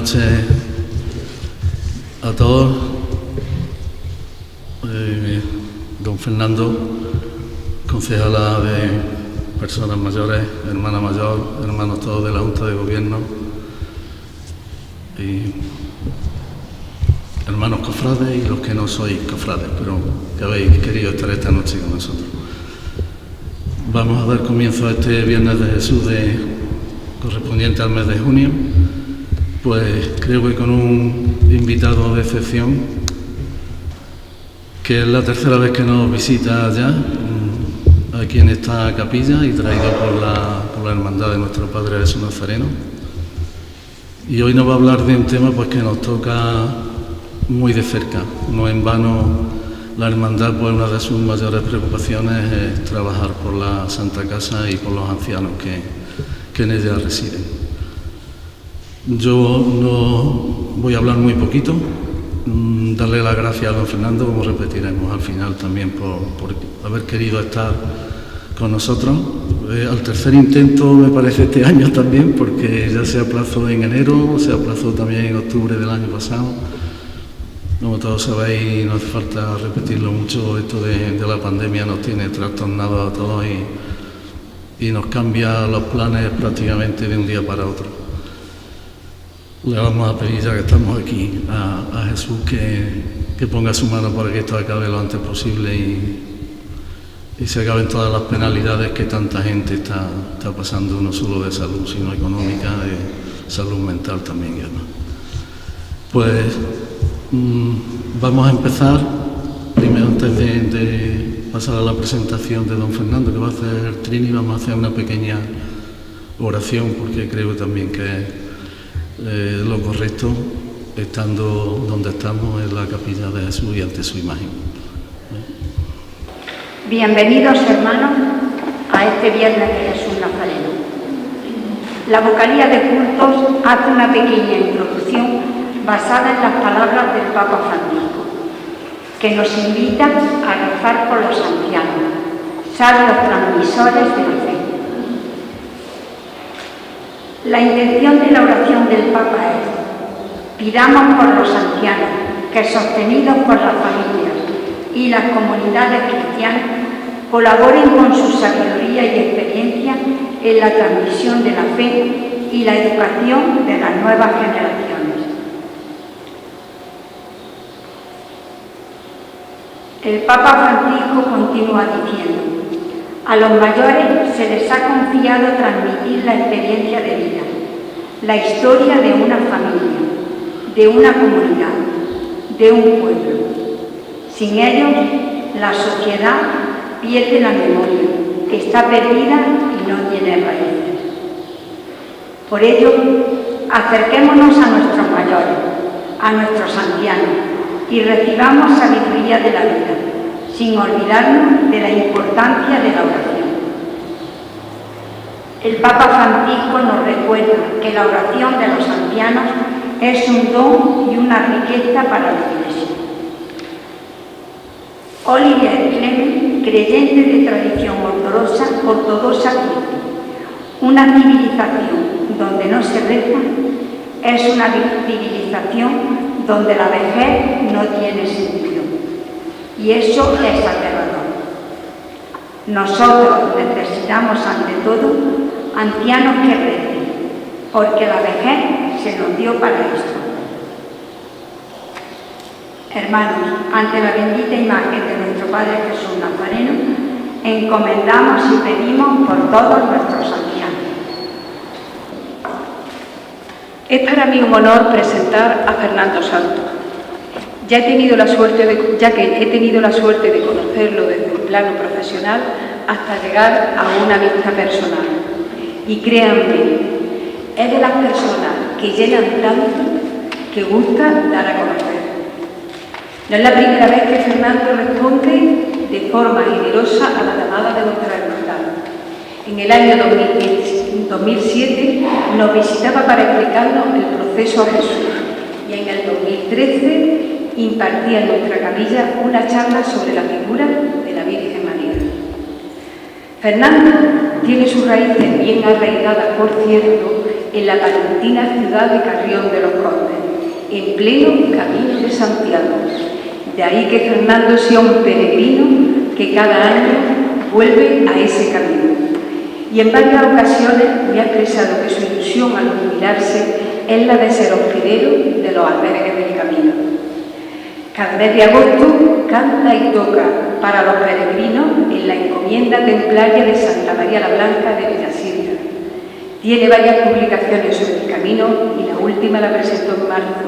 noches a todos. Don Fernando, concejala de Personas Mayores, hermana mayor, hermanos todos de la Junta de Gobierno y hermanos cofrades y los que no sois cofrades, pero que habéis querido estar esta noche con nosotros. Vamos a dar comienzo a este Viernes de Jesús correspondiente al mes de junio, pues creo que con un invitado de excepción, que es la tercera vez que nos visita ya aquí en esta capilla y traído por la hermandad de nuestro Padre Jesús Nazareno. Y hoy nos va a hablar de un tema pues que nos toca muy de cerca. No en vano la hermandad, pues una de sus mayores preocupaciones es trabajar por la Santa Casa y por los ancianos que en ella residen. Yo no voy a hablar muy poquito, darle las gracias a don Fernando, como repetiremos al final también, por haber querido estar con nosotros. Al tercer intento me parece este año también, porque ya se aplazó en enero, se aplazó también en octubre del año pasado. Como todos sabéis, no hace falta repetirlo mucho, esto de la pandemia nos tiene trastornados a todos y nos cambia los planes prácticamente de un día para otro. Le vamos a pedir, ya que estamos aquí, a Jesús que ponga su mano para que esto acabe lo antes posible y se acaben todas las penalidades que tanta gente está pasando, no solo de salud, sino económica, de salud mental también y demás. Pues vamos a empezar, primero antes de pasar a la presentación de don Fernando, que va a hacer Trini, vamos a hacer una pequeña oración, porque creo también que lo correcto, estando donde estamos, en la capilla de Jesús y ante su imagen. Bienvenidos, hermanos, a este Viernes de Jesús Nazareno. La vocalía de cultos hace una pequeña introducción basada en las palabras del Papa Francisco, que nos invita a rezar por los ancianos, sabios transmisores de la fe. La intención de la oración del Papa es: pidamos por los ancianos, que sostenidos por las familias y las comunidades cristianas, colaboren con su sabiduría y experiencia en la transmisión de la fe y la educación de las nuevas generaciones. El Papa Francisco continúa diciendo: a los mayores se les ha confiado transmitir la experiencia de vida, la historia de una familia, de una comunidad, de un pueblo. Sin ellos, la sociedad pierde la memoria, está perdida y no tiene raíces. Por ello, acerquémonos a nuestros mayores, a nuestros ancianos, y recibamos sabiduría de la vida, sin olvidarnos de la importancia de la oración. El Papa Francisco nos recuerda que la oración de los ancianos es un don y una riqueza para la Iglesia. Olivier Clement, creyente de tradición ortodoxa, dice: una civilización donde no se reza es una civilización donde la vejez no tiene sentido. Y eso es aterrador. Nosotros necesitamos, ante todo, ancianos que recen, porque la vejez se nos dio para esto. Hermanos, ante la bendita imagen de nuestro Padre Jesús Nazareno, encomendamos y pedimos por todos nuestros ancianos. Es para mí un honor presentar a Fernando Santos, ya que he tenido la suerte de conocerlo desde el plano profesional hasta llegar a una amistad personal. Y créanme, es de las personas que llenan tanto que gusta dar a conocer. No es la primera vez que Fernando responde de forma generosa a la llamada de nuestra hermandad. En el año 2007 nos visitaba para explicarnos el proceso a Jesús y en el 2013 impartía en nuestra capilla una charla sobre la figura de la Virgen María. Fernando tiene sus raíces bien arraigadas, por cierto, en la palentina ciudad de Carrión de los Condes, en pleno Camino de Santiago. De ahí que Fernando sea un peregrino que cada año vuelve a ese camino. Y en varias ocasiones me ha expresado que su ilusión al jubilarse es la de ser hospedero de los albergues del camino. Cada mes de agosto canta y toca para los peregrinos en la encomienda templaria de Santa María la Blanca de Villasilda. Tiene varias publicaciones sobre el camino y la última la presentó en marzo,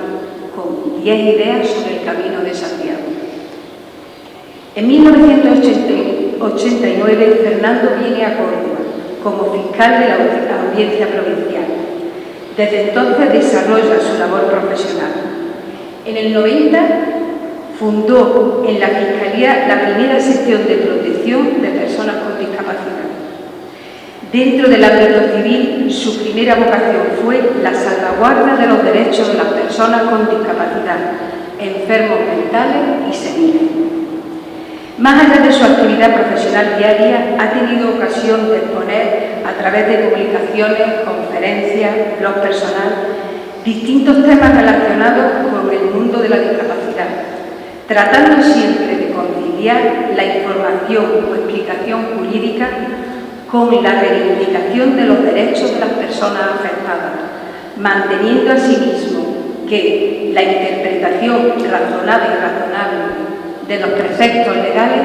con 10 ideas sobre el camino de Santiago. En 1989, Fernando viene a Córdoba como fiscal de la Audiencia Provincial. Desde entonces desarrolla su labor profesional. En el 90 fundó en la Fiscalía la primera sección de protección de personas con discapacidad. Dentro del ámbito civil, su primera vocación fue la salvaguarda de los derechos de las personas con discapacidad, enfermos mentales y seniles. Más allá de su actividad profesional diaria, ha tenido ocasión de exponer a través de publicaciones, conferencias, blog personal, distintos temas relacionados con el mundo de la discapacidad, tratando siempre de conciliar la información o explicación jurídica con la reivindicación de los derechos de las personas afectadas, manteniendo asimismo que la interpretación razonable y razonable de los preceptos legales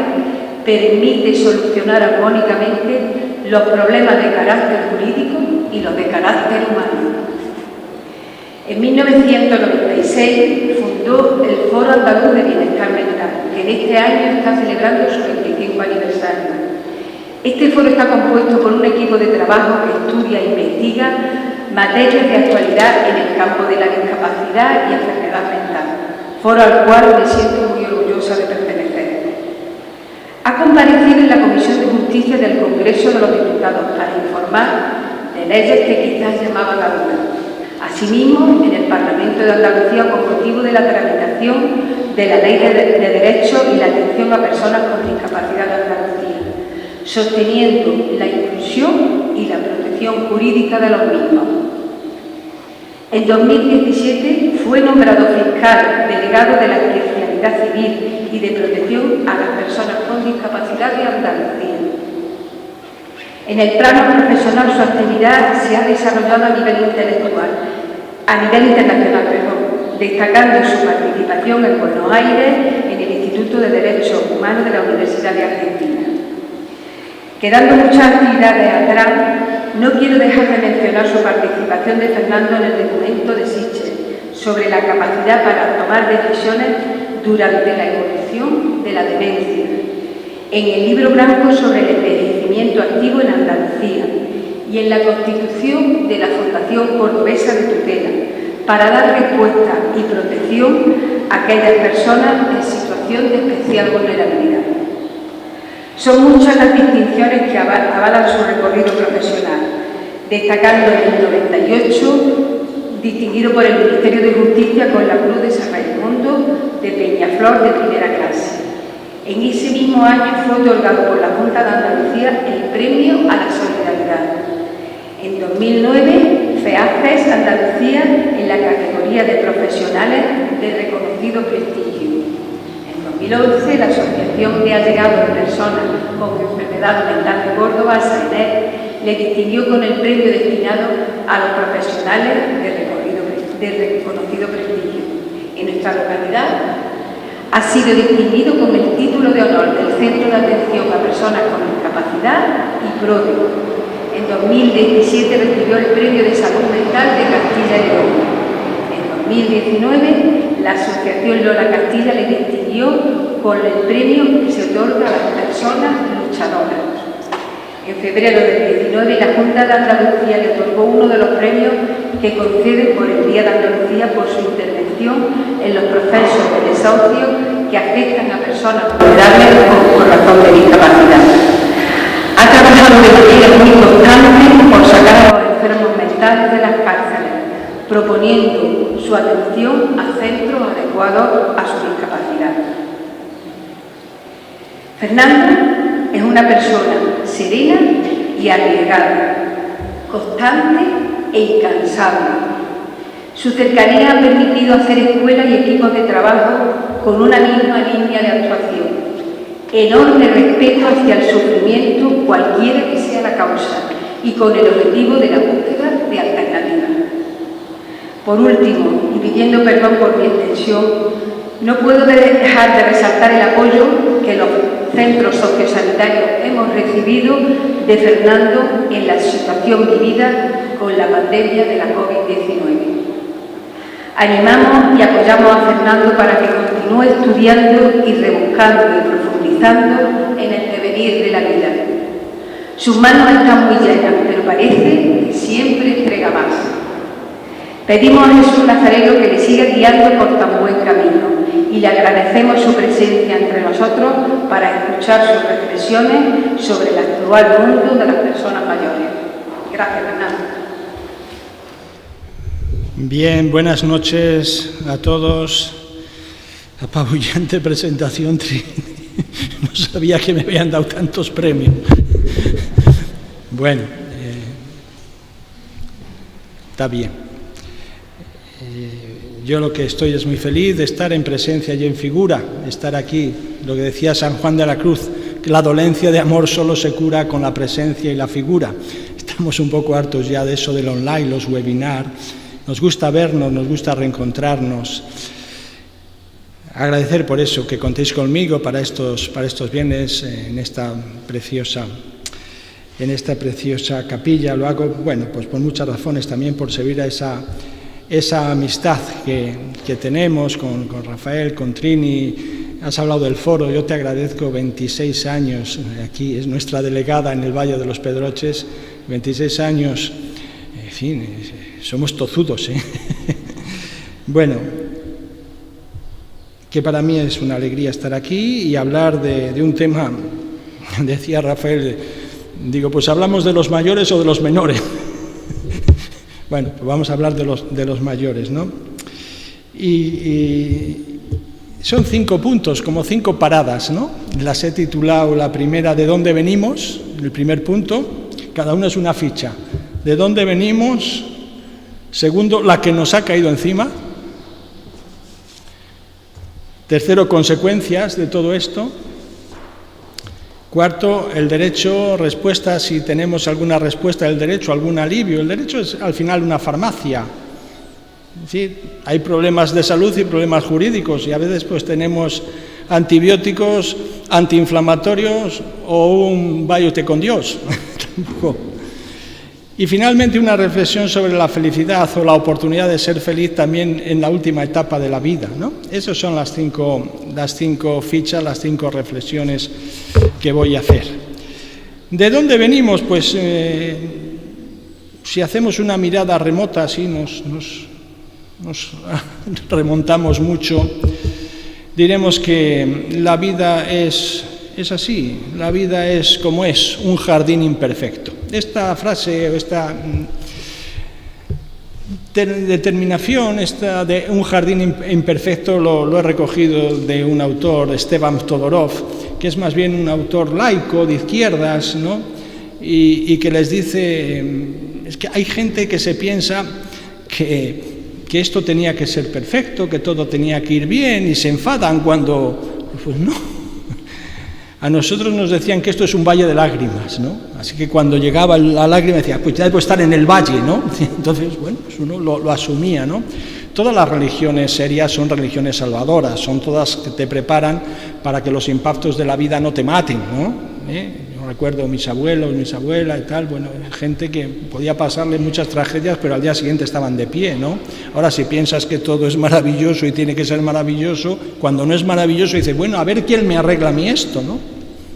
permite solucionar armónicamente los problemas de carácter jurídico y los de carácter humano. En 1996 fundó el Foro Andaluz de Bienestar Mental, que en este año está celebrando su 25 aniversario. Este foro está compuesto por un equipo de trabajo que estudia e investiga materias de actualidad en el campo de la discapacidad y enfermedad mental, foro al cual me siento muy orgullosa de pertenecer. Ha comparecido en la Comisión de Justicia del Congreso de los Diputados para informar de leyes que quizás llamaban la duda. Asimismo, en el Parlamento de Andalucía, con motivo de la tramitación de la Ley de Derechos y la Atención a Personas con Discapacidad de Andalucía, sosteniendo la inclusión y la protección jurídica de los mismos. En 2017 fue nombrado fiscal delegado de la Especialidad Civil y de Protección a las Personas con Discapacidad de Andalucía. En el plano profesional, su actividad se ha desarrollado a nivel internacional, destacando su participación en Buenos Aires en el Instituto de Derechos Humanos de la Universidad de Argentina. Quedando muchas actividades atrás, no quiero dejar de mencionar su participación de Fernando en el documento de Sichel sobre la capacidad para tomar decisiones durante la evolución de la demencia, en el libro blanco sobre el envejecimiento activo en Andalucía y en la constitución de la Fundación Cordobesa de Tutela para dar respuesta y protección a aquellas personas en situación de especial vulnerabilidad. Son muchas las distinciones que avalan su recorrido profesional, destacando en el 98, distinguido por el Ministerio de Justicia con la Cruz de San Raimundo de Peñaflor de primera clase. En ese mismo año fue otorgado por la Junta de Andalucía el Premio a la Solidaridad. En 2009, FEACES Andalucía en la categoría de profesionales de reconocido prestigio. En 2011, la Asociación de Allegados de Personas con Enfermedad Mental de Córdoba, SAENER, le distinguió con el premio destinado a los profesionales de reconocido prestigio. En nuestra localidad ha sido distinguido con el título de honor del Centro de Atención a Personas con Discapacidad y PRODE. En 2017 recibió el Premio de Salud Mental de Castilla y León. En 2019, la Asociación Lola Castilla le distinguió con el premio que se otorga a las personas luchadoras. En febrero del 19, la Junta de Andalucía le otorgó uno de los premios que concede por el Día de Andalucía por su intervención en los procesos de desahucio que afectan a personas vulnerables por razón de discapacidad. Ha trabajado de manera muy constante por sacar a los enfermos mentales de las cárceles, proponiendo su atención a centros adecuados a su discapacidad. Fernando es una persona serena y arriesgada, constante e incansable. Su cercanía ha permitido hacer escuelas y equipos de trabajo con una misma línea de actuación. Enorme respeto hacia el sufrimiento, cualquiera que sea la causa, y con el objetivo de la búsqueda de alternativas. Por último, y pidiendo perdón por mi extensión, no puedo dejar de resaltar el apoyo que los centros sociosanitarios hemos recibido de Fernando en la situación vivida con la pandemia de la COVID-19. Animamos y apoyamos a Fernando para que continúe estudiando y rebuscando y profundizando en el devenir de la vida. Sus manos están muy llenas, pero parece que siempre entrega más. Pedimos a Jesús Nazareno que le siga guiando por tan buen camino y le agradecemos su presencia entre nosotros para escuchar sus reflexiones sobre el actual mundo de las personas mayores. Gracias, Fernando. Bien, buenas noches a todos. Apabullante presentación, Trini. No sabía que me habían dado tantos premios. Bueno, está bien. Yo lo que estoy es muy feliz de estar en presencia y en figura, estar aquí. Lo que decía San Juan de la Cruz, que la dolencia de amor solo se cura con la presencia y la figura. Estamos un poco hartos ya de eso del online, los webinars. Nos gusta vernos, nos gusta reencontrarnos. Agradecer por eso que contéis conmigo para estos viernes en esta preciosa capilla. Lo hago, bueno, pues por muchas razones, también por servir a esa amistad que tenemos con Rafael, con Trini. Has hablado del foro, yo te agradezco 26 años, aquí es nuestra delegada en el Valle de los Pedroches, 26 años, en fin, somos tozudos, ¿eh? Bueno, que para mí es una alegría estar aquí y hablar de un tema, decía Rafael, digo, pues hablamos de los mayores o de los menores. Bueno, pues vamos a hablar de los mayores, ¿no? Y son 5 puntos, como 5 paradas, ¿no? Las he titulado la primera, ¿de dónde venimos? El primer punto, cada uno es una ficha. ¿De dónde venimos? Segundo, la que nos ha caído encima. Tercero, consecuencias de todo esto. Cuarto, el derecho, respuesta, si tenemos alguna respuesta del derecho, algún alivio. El derecho es al final una farmacia. ¿Sí? Hay problemas de salud y problemas jurídicos y a veces pues tenemos antibióticos, antiinflamatorios o un váyate con Dios. Y finalmente una reflexión sobre la felicidad o la oportunidad de ser feliz también en la última etapa de la vida, ¿no? Esas son las cinco fichas, las 5 reflexiones que voy a hacer. ¿De dónde venimos? Pues si hacemos una mirada remota, así nos remontamos mucho, diremos que la vida es así, la vida es como es, un jardín imperfecto. Esta frase, esta determinación, esta de un jardín imperfecto, lo he recogido de un autor, Esteban Todorov, que es más bien un autor laico, de izquierdas, ¿no? Y que les dice, es que hay gente que se piensa que esto tenía que ser perfecto, que todo tenía que ir bien, y se enfadan cuando, pues no. A nosotros nos decían que esto es un valle de lágrimas, ¿no? Así que cuando llegaba la lágrima decía, pues ya debo estar en el valle, ¿no? Entonces, bueno, pues uno lo asumía, ¿no? Todas las religiones serias son religiones salvadoras, son todas que te preparan para que los impactos de la vida no te maten, ¿no? Yo recuerdo mis abuelos, mis abuelas y tal, bueno, gente que podía pasarle muchas tragedias, pero al día siguiente estaban de pie, ¿no? Ahora, si piensas que todo es maravilloso y tiene que ser maravilloso, cuando no es maravilloso dices, bueno, a ver quién me arregla a mí esto, ¿no?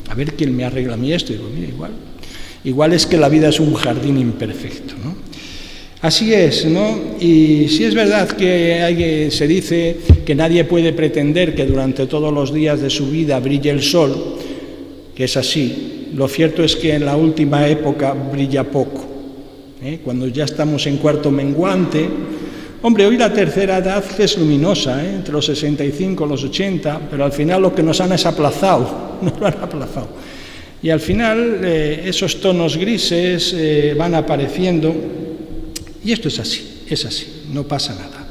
A ver quién me arregla a mí esto. Y digo, mira, igual es que la vida es un jardín imperfecto, ¿no? Así es, ¿no? Y sí es verdad que se dice que nadie puede pretender que durante todos los días de su vida brille el sol, que es así. Lo cierto es que en la última época brilla poco, ¿eh? Cuando ya estamos en cuarto menguante. Hombre, hoy la tercera edad es luminosa, ¿eh? Entre los 65 y los 80, pero al final lo que nos han es aplazado, nos lo han aplazado. Y al final esos tonos grises van apareciendo Y esto es así, no pasa nada.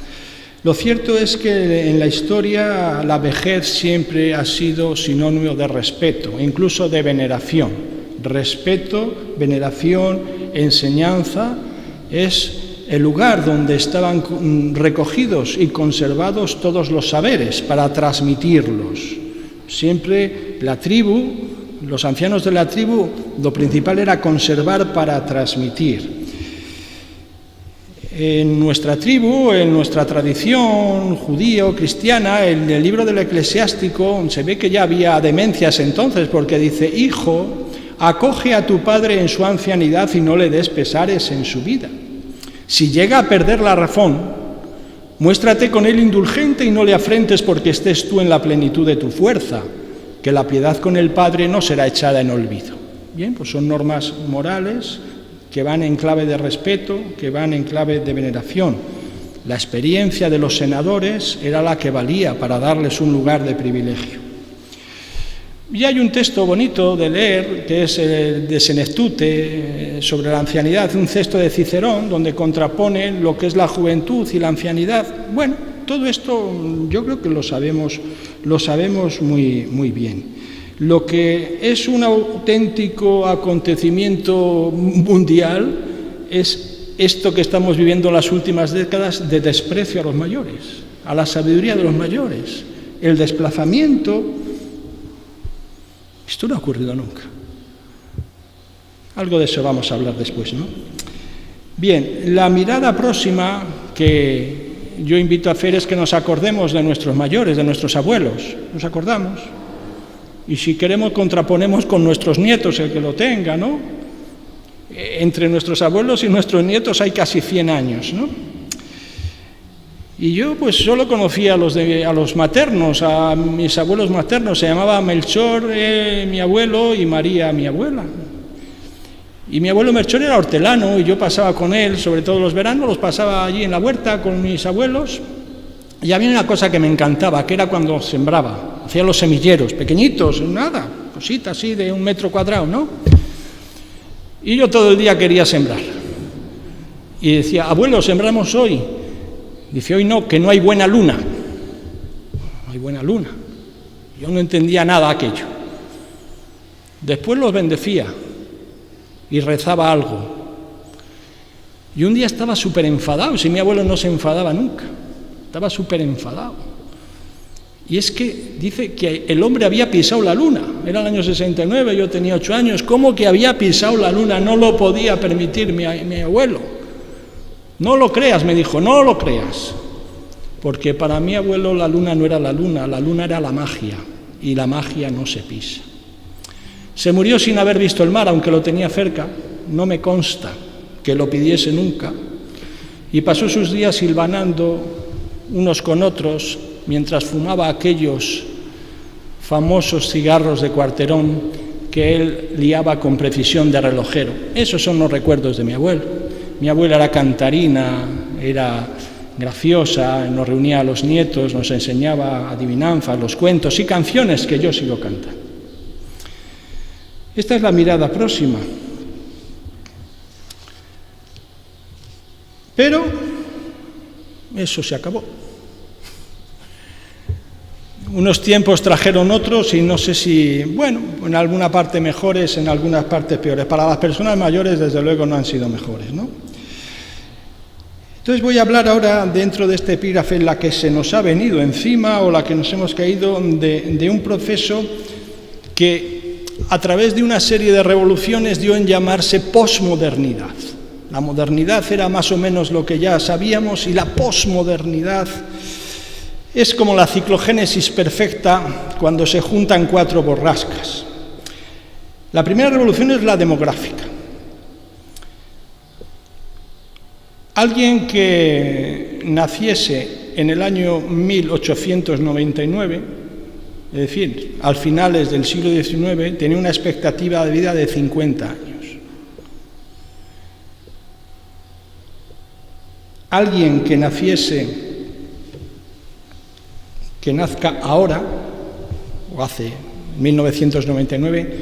Lo cierto es que en la historia la vejez siempre ha sido sinónimo de respeto, incluso de veneración. Respeto, veneración, enseñanza, es el lugar donde estaban recogidos y conservados todos los saberes para transmitirlos. Siempre la tribu, los ancianos de la tribu, lo principal era conservar para transmitir. En nuestra tribu, en nuestra tradición judío-cristiana, en el libro del Eclesiástico, se ve que ya había demencias entonces, porque dice: hijo, acoge a tu padre en su ancianidad y no le des pesares en su vida. Si llega a perder la razón, muéstrate con él indulgente y no le afrentes porque estés tú en la plenitud de tu fuerza, que la piedad con el padre no será echada en olvido. Bien, pues son normas morales que van en clave de respeto, que van en clave de veneración. La experiencia de los senadores era la que valía para darles un lugar de privilegio. Y hay un texto bonito de leer, que es el de Senectute, sobre la ancianidad, un texto de Cicerón, donde contrapone lo que es la juventud y la ancianidad. Bueno, todo esto yo creo que lo sabemos muy bien. Lo que es un auténtico acontecimiento mundial es esto que estamos viviendo en las últimas décadas de desprecio a los mayores, a la sabiduría de los mayores, el desplazamiento. Esto no ha ocurrido nunca. Algo de eso vamos a hablar después, ¿no? Bien, la mirada próxima que yo invito a hacer es que nos acordemos de nuestros mayores, de nuestros abuelos. Nos acordamos. Y si queremos, contraponemos con nuestros nietos, el que lo tenga, ¿no? Entre nuestros abuelos y nuestros nietos hay casi 100 años, ¿no? Y yo pues solo conocía a los maternos, a mis abuelos maternos. Se llamaba Melchor, mi abuelo, y María, mi abuela. Y mi abuelo Melchor era hortelano y yo pasaba con él, sobre todo los veranos, los pasaba allí en la huerta con mis abuelos. Y había una cosa que me encantaba, que era cuando sembraba. Hacía los semilleros, pequeñitos, nada, cositas así de 1 metro cuadrado, ¿no? Y yo todo el día quería sembrar. Y decía: abuelo, sembramos hoy. Dice: hoy no, que no hay buena luna. No hay buena luna. Yo no entendía nada aquello. Después los bendecía y rezaba algo. Y un día estaba súper enfadado, si mi abuelo no se enfadaba nunca. Estaba súper enfadado. Y es que dice que el hombre había pisado la luna. Era el año 69, yo tenía 8 años. ¿Cómo que había pisado la luna? No lo podía permitir mi abuelo. No lo creas, me dijo, no lo creas. Porque para mi abuelo la luna no era la luna era la magia. Y la magia no se pisa. Se murió sin haber visto el mar, aunque lo tenía cerca. No me consta que lo pidiese nunca. Y pasó sus días hilvanando unos con otros, mientras fumaba aquellos famosos cigarros de cuarterón que él liaba con precisión de relojero. Esos son los recuerdos de mi abuelo. Mi abuela era cantarina, era graciosa, nos reunía a los nietos, nos enseñaba adivinanzas, los cuentos y canciones que yo sigo cantando. Esta es la mirada próxima. Pero eso se acabó. Unos tiempos trajeron otros y no sé si, bueno, en alguna parte mejores, en algunas partes peores. Para las personas mayores, desde luego, no han sido mejores, ¿no? Entonces voy a hablar ahora, dentro de este epígrafe, la que se nos ha venido encima o la que nos hemos caído, de un proceso que a través de una serie de revoluciones dio en llamarse posmodernidad. La modernidad era más o menos lo que ya sabíamos y la posmodernidad es como la ciclogénesis perfecta cuando se juntan 4 borrascas. La primera revolución es la demográfica. Alguien que naciese en el año 1899, es decir, al finales del siglo XIX, tenía una expectativa de vida de 50 años. Alguien que nazca ahora, o hace 1999,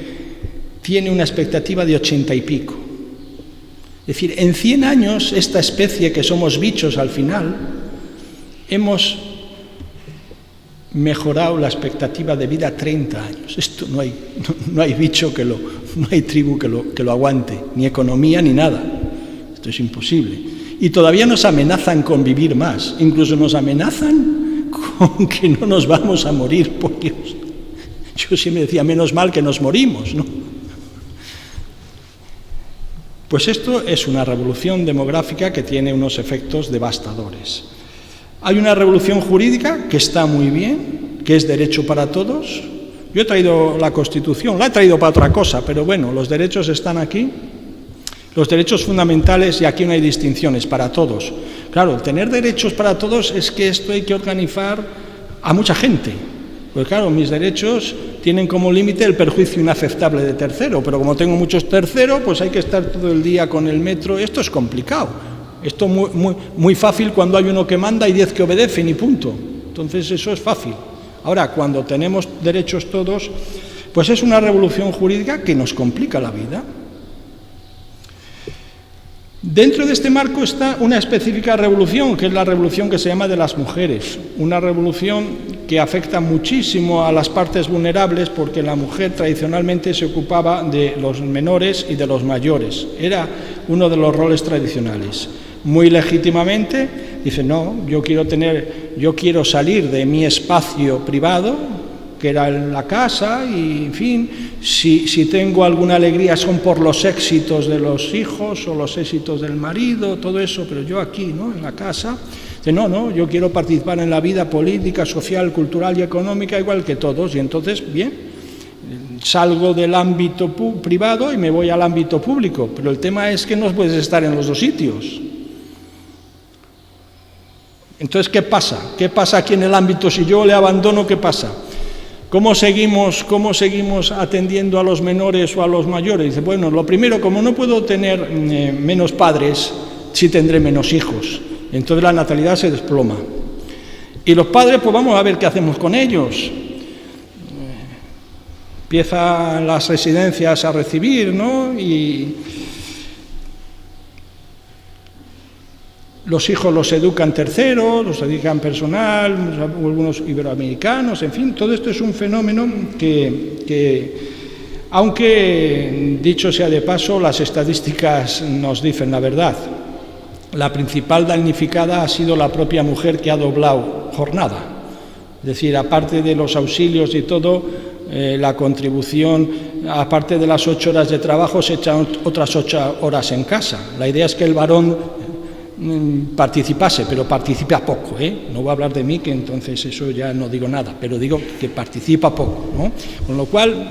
tiene una expectativa de 80 y pico. Es decir, en 100 años, esta especie que somos bichos al final, hemos mejorado la expectativa de vida 30 años. Esto no hay bicho no hay tribu que lo aguante, ni economía ni nada. Esto es imposible. Y todavía nos amenazan con vivir más, incluso nos amenazan con que no nos vamos a morir, por Dios. Yo siempre decía, menos mal que nos morimos, ¿no? Pues esto es una revolución demográfica que tiene unos efectos devastadores. Hay una revolución jurídica que está muy bien, que es derecho para todos. Yo he traído la Constitución, la he traído para otra cosa, pero bueno, los derechos están aquí. Los derechos fundamentales, y aquí no hay distinciones, para todos. Claro, tener derechos para todos es que esto hay que organizar a mucha gente. Pues claro, mis derechos tienen como límite el perjuicio inaceptable de tercero, pero como tengo muchos terceros, pues hay que estar todo el día con el metro. Esto es complicado. Esto muy fácil cuando hay uno que manda y 10 que obedecen y punto. Entonces eso es fácil. Ahora, cuando tenemos derechos todos, pues es una revolución jurídica que nos complica la vida. Dentro de este marco está una específica revolución, que es la revolución que se llama de las mujeres. Una revolución que afecta muchísimo a las partes vulnerables, porque la mujer tradicionalmente se ocupaba de los menores y de los mayores. Era uno de los roles tradicionales. Muy legítimamente dice, no, yo quiero salir de mi espacio privado, que era la casa, y en fin, si tengo alguna alegría son por los éxitos de los hijos o los éxitos del marido, todo eso, pero yo aquí, ¿no?, en la casa, dice, no, yo quiero participar en la vida política, social, cultural y económica igual que todos, y entonces, bien, salgo del ámbito privado y me voy al ámbito público, pero el tema es que no puedes estar en los dos sitios. Entonces, ¿qué pasa? ¿Qué pasa aquí en el ámbito? Si yo le abandono, ¿qué pasa? ¿Cómo seguimos atendiendo a los menores o a los mayores? Dice, bueno, lo primero, como no puedo tener menos padres, sí tendré menos hijos. Entonces la natalidad se desploma. Y los padres, pues vamos a ver qué hacemos con ellos. Empiezan las residencias a recibir, ¿no? Y los hijos los educan terceros, los educan personal, algunos iberoamericanos, en fin, todo esto es un fenómeno que, aunque dicho sea de paso, las estadísticas nos dicen la verdad. La principal damnificada ha sido la propia mujer, que ha doblado jornada. Es decir, aparte de los auxilios y todo, la contribución, aparte de las 8 horas de trabajo, se echan otras 8 horas en casa. La idea es que el varón participase, pero participa poco, No voy a hablar de mí, que entonces eso ya no digo nada, pero digo que participa poco, ¿no? Con lo cual,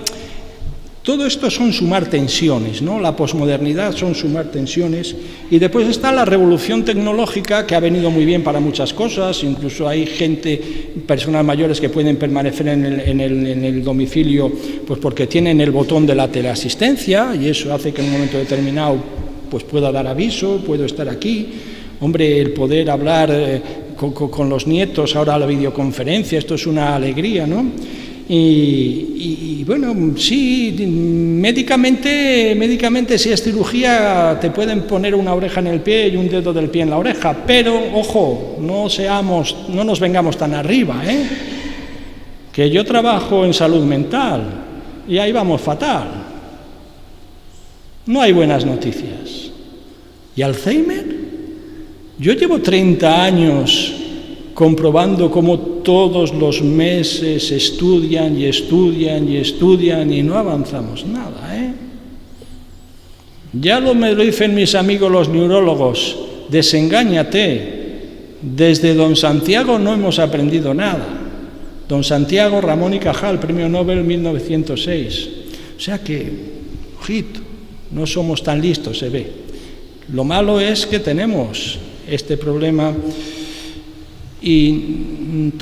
todo esto son sumar tensiones, ¿no? La posmodernidad son sumar tensiones, y después está la revolución tecnológica, que ha venido muy bien para muchas cosas. Incluso hay personas mayores que pueden permanecer en el domicilio, pues porque tienen el botón de la teleasistencia, y eso hace que en un momento determinado pues pueda dar aviso, puedo estar aquí. Hombre, el poder hablar con los nietos, ahora la videoconferencia, esto es una alegría, ¿no? Y bueno, sí, médicamente si es cirugía te pueden poner una oreja en el pie y un dedo del pie en la oreja, pero ojo, no nos vengamos tan arriba, que yo trabajo en salud mental y ahí vamos fatal. No hay buenas noticias. ¿Y Alzheimer? Yo llevo 30 años comprobando cómo todos los meses estudian y no avanzamos nada, Ya me lo dicen mis amigos los neurólogos, desengáñate, desde don Santiago no hemos aprendido nada. Don Santiago Ramón y Cajal, Premio Nobel 1906. O sea que, ojito, no somos tan listos, se ve. Lo malo es que tenemos este problema y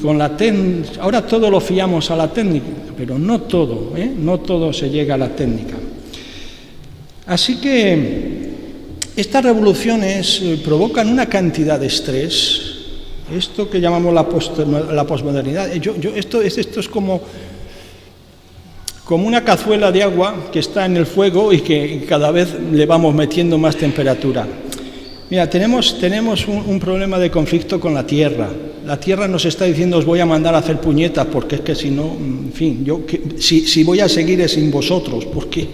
ahora todo lo fiamos a la técnica, pero no todo se llega a la técnica. Así que estas revoluciones provocan una cantidad de estrés, esto que llamamos la posmodernidad. Esto es como como una cazuela de agua que está en el fuego y que cada vez le vamos metiendo más temperatura. Mira, tenemos un problema de conflicto con la tierra. La tierra nos está diciendo, os voy a mandar a hacer puñetas, porque es que si no, en fin, si voy a seguir es sin vosotros, porque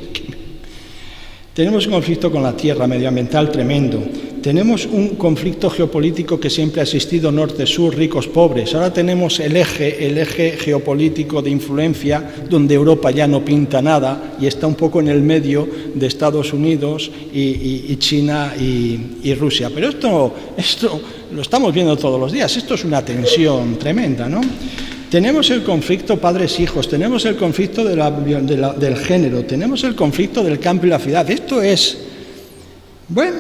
tenemos un conflicto con la tierra medioambiental tremendo. Tenemos un conflicto geopolítico que siempre ha existido, norte-sur, ricos-pobres. Ahora tenemos el eje geopolítico de influencia, donde Europa ya no pinta nada y está un poco en el medio de Estados Unidos y China y Rusia. Pero esto lo estamos viendo todos los días. Esto es una tensión tremenda, ¿no? Tenemos el conflicto padres-hijos, tenemos el conflicto del género, tenemos el conflicto del campo y la ciudad. Esto es... Bueno,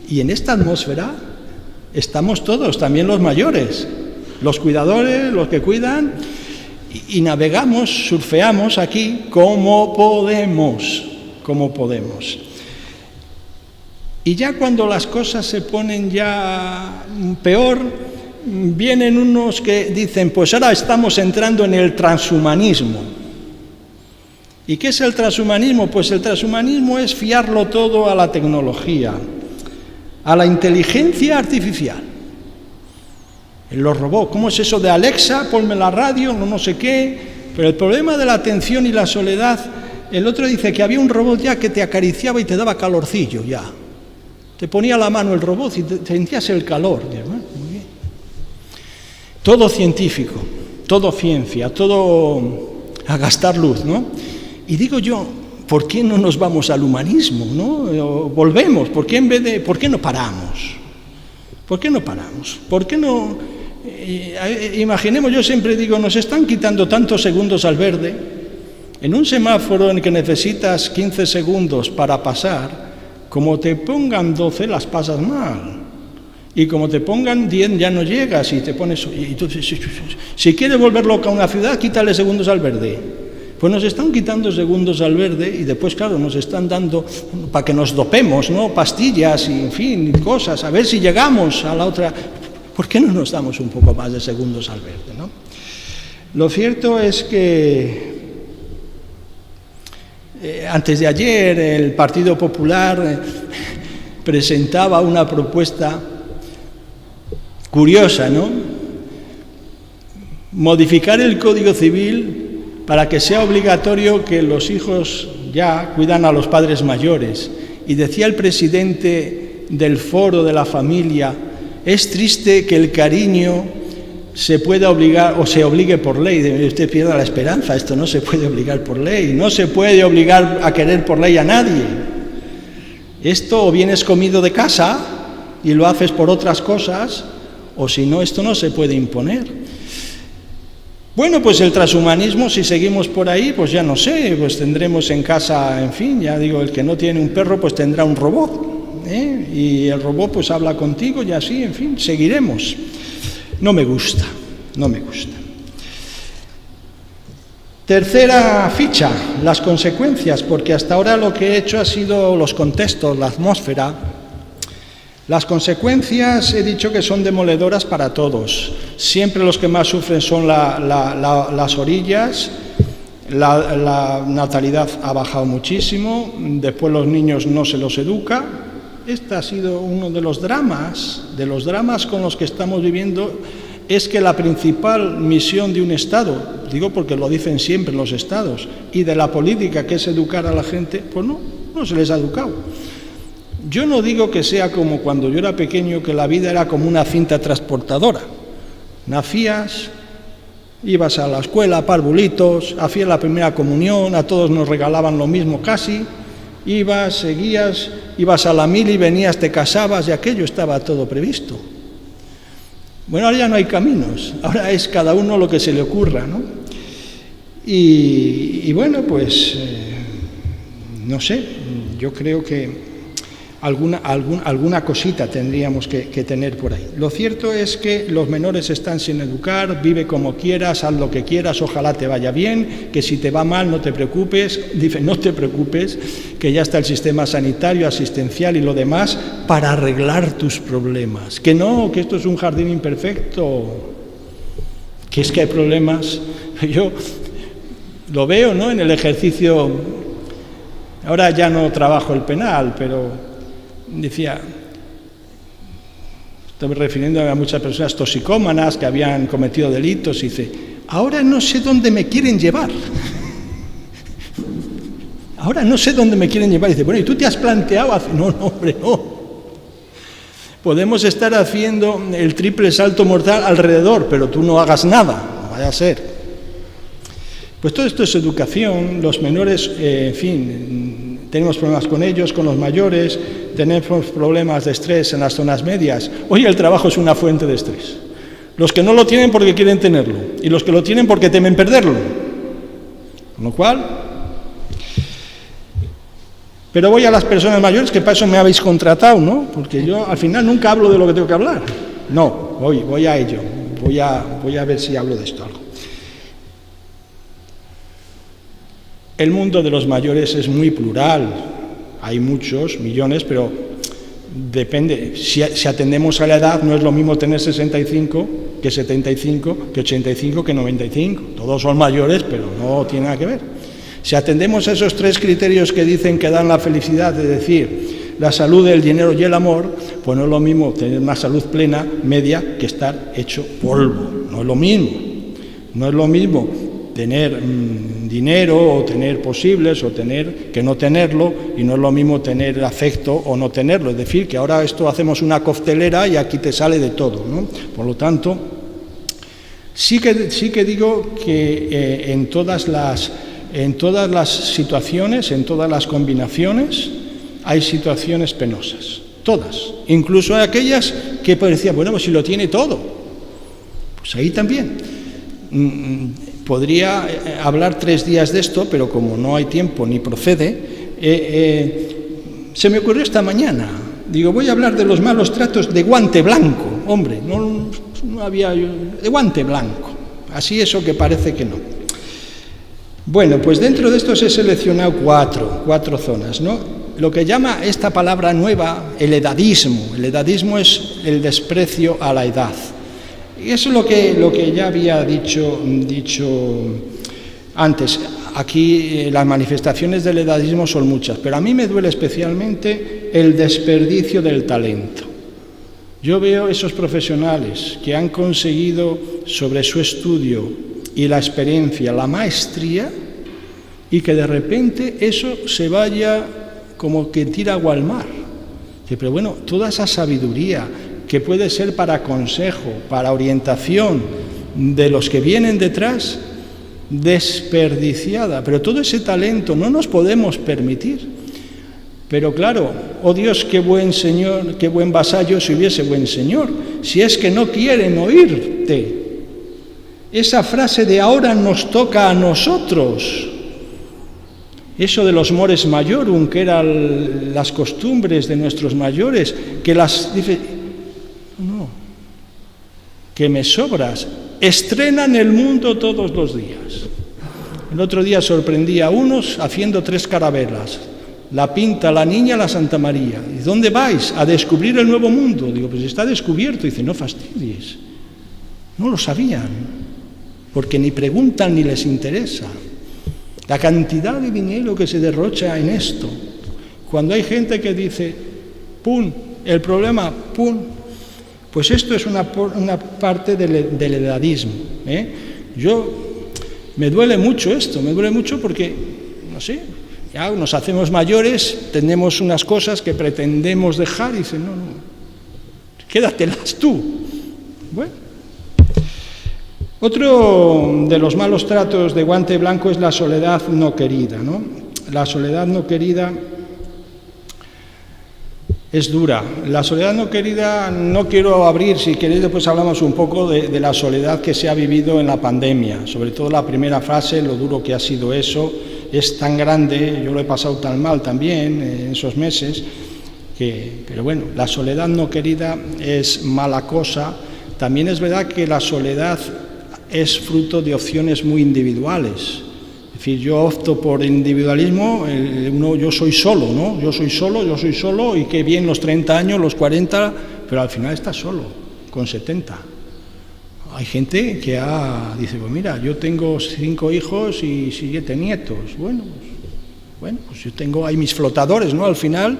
y en esta atmósfera estamos todos, también los mayores, los cuidadores, los que cuidan, y navegamos, surfeamos aquí como podemos. Y ya cuando las cosas se ponen ya peor, vienen unos que dicen, pues ahora estamos entrando en el transhumanismo. ¿Y qué es el transhumanismo? Pues el transhumanismo es fiarlo todo a la tecnología, a la inteligencia artificial. En los robots, ¿cómo es eso de Alexa? Ponme la radio, no sé qué. Pero el problema de la atención y la soledad, el otro dice que había un robot ya que te acariciaba y te daba calorcillo ya. Te ponía la mano el robot y te sentías el calor. Muy bien. Todo científico, todo ciencia, todo a gastar luz, ¿no? Y digo yo, ¿por qué no nos vamos al humanismo, no? Volvemos, ¿por qué no paramos? ¿Por qué no paramos? ¿Por qué no? Imaginemos, yo siempre digo, nos están quitando tantos segundos al verde. En un semáforo en que necesitas 15 segundos para pasar, como te pongan 12 las pasas mal. Y como te pongan 10 ya no llegas y te pones... Y tú, si quieres volver loca a una ciudad, quítale segundos al verde. Pues nos están quitando segundos al verde y después, claro, nos están dando para que nos dopemos, ¿no? Pastillas y, en fin, cosas, a ver si llegamos a la otra. ¿Por qué no nos damos un poco más de segundos al verde, no? Lo cierto es que antes de ayer el Partido Popular presentaba una propuesta curiosa, ¿no? Modificar el Código Civil para que sea obligatorio que los hijos ya cuidan a los padres mayores. Y decía el presidente del Foro de la Familia, es triste que el cariño se pueda obligar o se obligue por ley. Usted pierda la esperanza, esto no se puede obligar por ley, no se puede obligar a querer por ley a nadie. Esto o vienes comido de casa y lo haces por otras cosas, o si no, esto no se puede imponer. Bueno, pues el transhumanismo, si seguimos por ahí, pues ya no sé, pues tendremos en casa, en fin, ya digo, el que no tiene un perro, pues tendrá un robot, ¿eh? Y el robot pues habla contigo y así, en fin, seguiremos. No me gusta. Tercera ficha, las consecuencias, porque hasta ahora lo que he hecho ha sido los contextos, la atmósfera. Las consecuencias he dicho que son demoledoras para todos. Siempre los que más sufren son las orillas. La natalidad ha bajado muchísimo. Después los niños no se los educa. Este ha sido uno de los dramas con los que estamos viviendo. Es que la principal misión de un Estado, digo porque lo dicen siempre los Estados, y de la política, que es educar a la gente, pues no se les ha educado. Yo no digo que sea como cuando yo era pequeño, que la vida era como una cinta transportadora. Nacías, ibas a la escuela, parvulitos, hacías la primera comunión, a todos nos regalaban lo mismo casi, ibas, seguías, ibas a la mili, venías, te casabas y aquello estaba todo previsto. Bueno, ahora ya no hay caminos, ahora es cada uno lo que se le ocurra, ¿no? Y bueno, pues, no sé, yo creo que alguna cosita tendríamos que tener por ahí. Lo cierto es que los menores están sin educar, vive como quieras, haz lo que quieras, ojalá te vaya bien, que si te va mal no te preocupes, dice, no te preocupes, que ya está el sistema sanitario, asistencial y lo demás para arreglar tus problemas. Que no, que esto es un jardín imperfecto, que es que hay problemas. Lo veo, ¿no?, en el ejercicio. Ahora ya no trabajo el penal, pero decía, estoy refiriendo a muchas personas toxicómanas que habían cometido delitos, y dice, ahora no sé dónde me quieren llevar. Ahora no sé dónde me quieren llevar. Y dice, bueno, ¿y tú te has planteado? No, hombre, no. Podemos estar haciendo el triple salto mortal alrededor, pero tú no hagas nada, no vaya a ser. Pues todo esto es educación. Los menores, en fin, tenemos problemas con ellos, con los mayores, tenemos problemas de estrés en las zonas medias. Hoy el trabajo es una fuente de estrés. Los que no lo tienen porque quieren tenerlo, y los que lo tienen porque temen perderlo. Con lo cual... Pero voy a las personas mayores, que para eso me habéis contratado, ¿no? Porque yo al final nunca hablo de lo que tengo que hablar. No, voy a ello. Voy a ver si hablo de esto algo. El mundo de los mayores es muy plural. Hay muchos, millones, pero depende. Si atendemos a la edad, no es lo mismo tener 65 que 75, que 85, que 95. Todos son mayores, pero no tiene nada que ver. Si atendemos a esos tres criterios que dicen que dan la felicidad, es decir, la salud, el dinero y el amor, pues no es lo mismo tener una salud plena, media, que estar hecho polvo. No es lo mismo. No es lo mismo tener dinero o tener posibles o tener que no tenerlo, y no es lo mismo tener afecto o no tenerlo. Es decir, que ahora esto hacemos una coctelera y aquí te sale de todo, ¿no? Por lo tanto, sí que digo que en todas las situaciones, en todas las combinaciones, hay situaciones penosas, todas, incluso aquellas que parecían, bueno, pues si lo tiene todo, pues ahí también. Podría hablar 3 días de esto, pero como no hay tiempo ni procede, se me ocurrió esta mañana, digo, voy a hablar de los malos tratos de guante blanco, hombre, no había, de guante blanco, así eso que parece que no. Bueno, pues dentro de estos he seleccionado cuatro zonas, ¿no? Lo que llama esta palabra nueva el edadismo. El edadismo es el desprecio a la edad. Y eso es lo que ya había dicho antes. Aquí las manifestaciones del edadismo son muchas, pero a mí me duele especialmente el desperdicio del talento. Yo veo esos profesionales que han conseguido sobre su estudio y la experiencia, la maestría, y que de repente eso se vaya como que tira agua al mar. Pero bueno, toda esa sabiduría que puede ser para consejo, para orientación de los que vienen detrás, desperdiciada. Pero todo ese talento no nos podemos permitir. Pero claro, oh Dios, qué buen Señor, qué buen vasallo si hubiese buen Señor, si es que no quieren oírte. Esa frase de ahora nos toca a nosotros, eso de los mores maiorum, que eran las costumbres de nuestros mayores, que las dice, no, que me sobras, estrenan el mundo todos los días. El otro día sorprendí a unos haciendo 3 carabelas, la Pinta, la Niña, la Santa María. ¿Y dónde vais? A descubrir el nuevo mundo. Digo, pues está descubierto. Dice, no fastidies, no lo sabían. Porque ni preguntan ni les interesa. La cantidad de dinero que se derrocha en esto. Cuando hay gente que dice, ¡pum!, el problema, ¡pum!, pues esto es una parte del edadismo. Me duele mucho esto, me duele mucho porque, no sé, ya nos hacemos mayores, tenemos unas cosas que pretendemos dejar y dicen, no, quédatelas tú. Bueno. Otro de los malos tratos de guante blanco es la soledad no querida, ¿no? La soledad no querida es dura. La soledad no querida, no quiero abrir, si queréis después hablamos un poco de la soledad que se ha vivido en la pandemia, sobre todo la primera fase, lo duro que ha sido eso, es tan grande, yo lo he pasado tan mal también en esos meses, pero bueno, la soledad no querida es mala cosa. También es verdad que la soledad es fruto de opciones muy individuales. Es decir, yo opto por individualismo, yo soy solo, ¿no? Yo soy solo y qué bien los 30 años, los 40, pero al final estás solo, con 70. hay gente que dice, pues mira, yo tengo 5 hijos y 7 nietos. Bueno, pues yo tengo ahí mis flotadores, ¿no? Al final,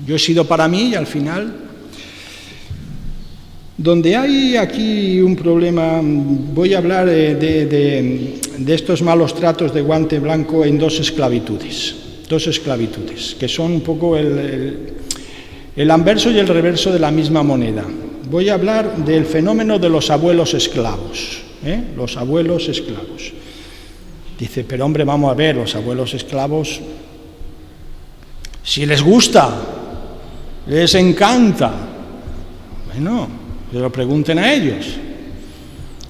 yo he sido para mí y al final, donde hay aquí un problema, voy a hablar de estos malos tratos de guante blanco en dos esclavitudes, que son un poco el anverso y el reverso de la misma moneda. Voy a hablar del fenómeno de los abuelos esclavos, los abuelos esclavos. Dice, pero hombre, vamos a ver, los abuelos esclavos, si les gusta, les encanta, bueno, que lo pregunten a ellos.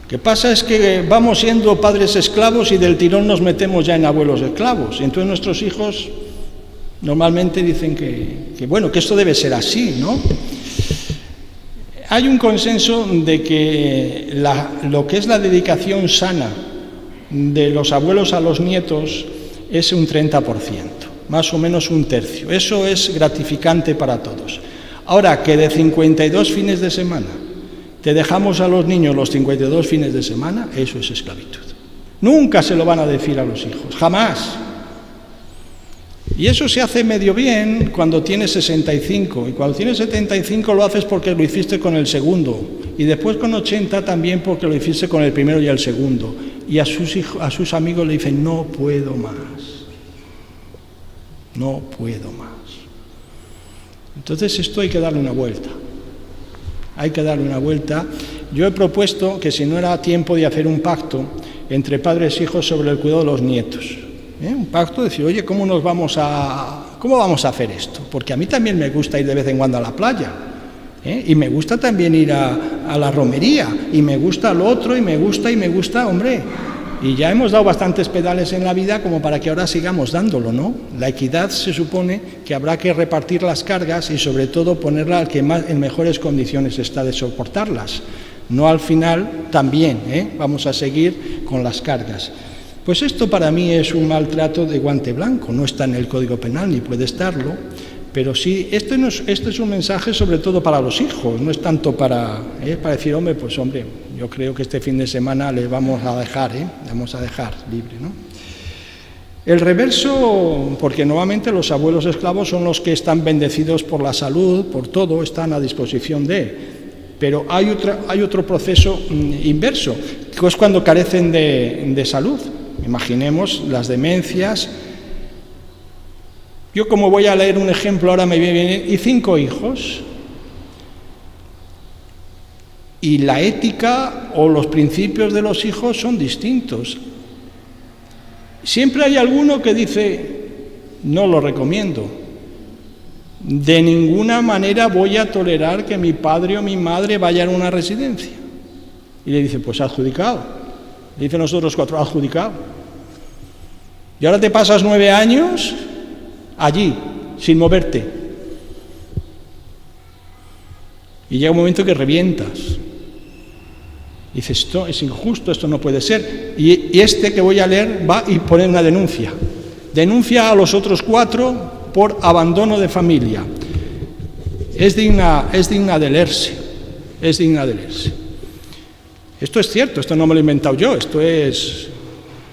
Lo que pasa es que vamos siendo padres esclavos y del tirón nos metemos ya en abuelos esclavos. Entonces nuestros hijos normalmente dicen que bueno, que esto debe ser así, ¿no? Hay un consenso de que lo que es la dedicación sana de los abuelos a los nietos es un 30%, más o menos un tercio. Eso es gratificante para todos. Ahora, que de 52 fines de semana te dejamos a los niños los 52 fines de semana, eso es esclavitud. Nunca se lo van a decir a los hijos, jamás. Y eso se hace medio bien cuando tienes 65, y cuando tienes 75 lo haces porque lo hiciste con el segundo, y después con 80 también porque lo hiciste con el primero y el segundo, y a sus amigos le dicen, no puedo más, no puedo más. Entonces esto hay que darle una vuelta, Yo he propuesto que si no era tiempo de hacer un pacto entre padres e hijos sobre el cuidado de los nietos, un pacto, decir, oye, ¿cómo vamos a hacer esto? Porque a mí también me gusta ir de vez en cuando a la playa, y me gusta también ir a la romería, y me gusta lo otro, y me gusta, hombre, y ya hemos dado bastantes pedales en la vida como para que ahora sigamos dándolo, ¿no? La equidad se supone que habrá que repartir las cargas y sobre todo ponerla al que más en mejores condiciones está de soportarlas, no al final también, vamos a seguir con las cargas. Pues esto para mí es un maltrato de guante blanco, no está en el Código Penal ni puede estarlo, pero sí, este es un mensaje sobre todo para los hijos, no es tanto para decir, hombre, pues hombre, yo creo que este fin de semana les vamos a dejar libre, ¿no? El reverso, porque nuevamente los abuelos esclavos son los que están bendecidos por la salud, por todo, están a disposición pero hay otro proceso inverso, que es cuando carecen de salud. Imaginemos las demencias. Yo, como voy a leer un ejemplo, ahora me viene, y 5 hijos, y la ética o los principios de los hijos son distintos. Siempre hay alguno que dice, no lo recomiendo, de ninguna manera voy a tolerar que mi padre o mi madre vayan a una residencia. Y le dice, pues adjudicado. Le dicen nosotros 4, adjudicado. Y ahora te pasas 9 años allí, sin moverte. Y llega un momento que revientas. Y dices, esto es injusto, esto no puede ser. Y este que voy a leer va y pone una denuncia. Denuncia a los otros 4 por abandono de familia. Es digna de leerse. Esto es cierto, esto no me lo he inventado yo,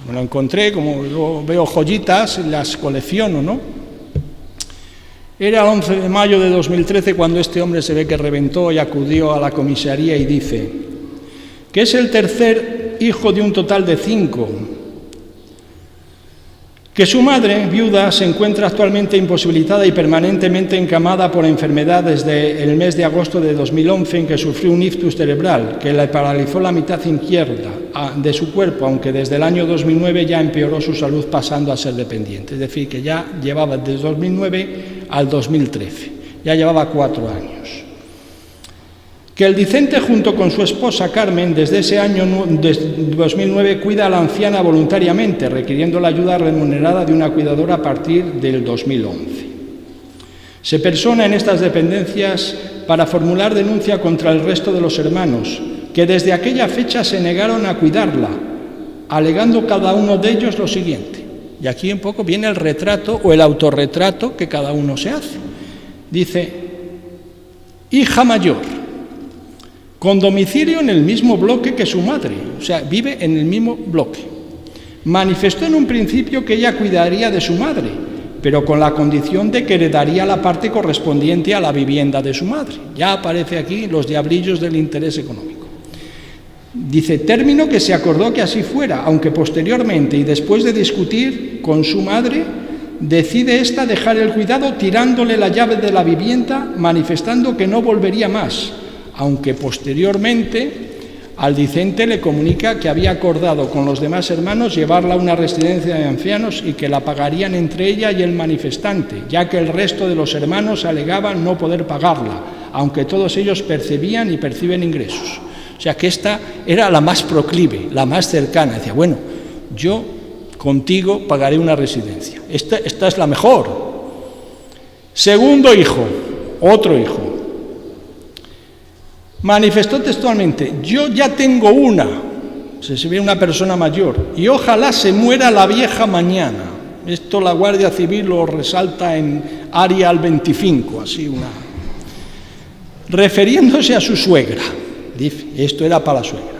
me lo encontré, como yo veo joyitas, las colecciono, ¿no? Era el 11 de mayo de 2013 cuando este hombre se ve que reventó y acudió a la comisaría y dice que es el tercer hijo de un total de 5, que su madre, viuda, se encuentra actualmente imposibilitada y permanentemente encamada por enfermedad desde el mes de agosto de 2011 en que sufrió un ictus cerebral que le paralizó la mitad izquierda de su cuerpo, aunque desde el año 2009 ya empeoró su salud pasando a ser dependiente. Es decir, que ya llevaba desde 2009 al 2013, ya llevaba 4 años. Que el dicente junto con su esposa Carmen desde ese año 2009 cuida a la anciana voluntariamente, requiriendo la ayuda remunerada de una cuidadora a partir del 2011. Se persona en estas dependencias para formular denuncia contra el resto de los hermanos, que desde aquella fecha se negaron a cuidarla, alegando cada uno de ellos lo siguiente. Y aquí un poco viene el retrato o el autorretrato que cada uno se hace. Dice, hija mayor, con domicilio en el mismo bloque que su madre, o sea, vive en el mismo bloque. Manifestó en un principio que ella cuidaría de su madre, pero con la condición de que heredaría la parte correspondiente a la vivienda de su madre. Ya aparece aquí los diablillos del interés económico. Dice, término que se acordó que así fuera, aunque posteriormente y después de discutir con su madre, decide ésta dejar el cuidado tirándole la llave de la vivienda, manifestando que no volvería más, aunque posteriormente Aldicente le comunica que había acordado con los demás hermanos llevarla a una residencia de ancianos y que la pagarían entre ella y el manifestante, ya que el resto de los hermanos alegaban no poder pagarla, aunque todos ellos percibían y perciben ingresos. O sea que esta era la más proclive, la más cercana. Decía, bueno, yo contigo pagaré una residencia. Esta es la mejor. Segundo hijo, otro hijo. Manifestó textualmente, yo ya tengo una, se ve una persona mayor, y ojalá se muera la vieja mañana. Esto la Guardia Civil lo resalta en área al 25, así una. Refiriéndose a su suegra, dice, esto era para la suegra,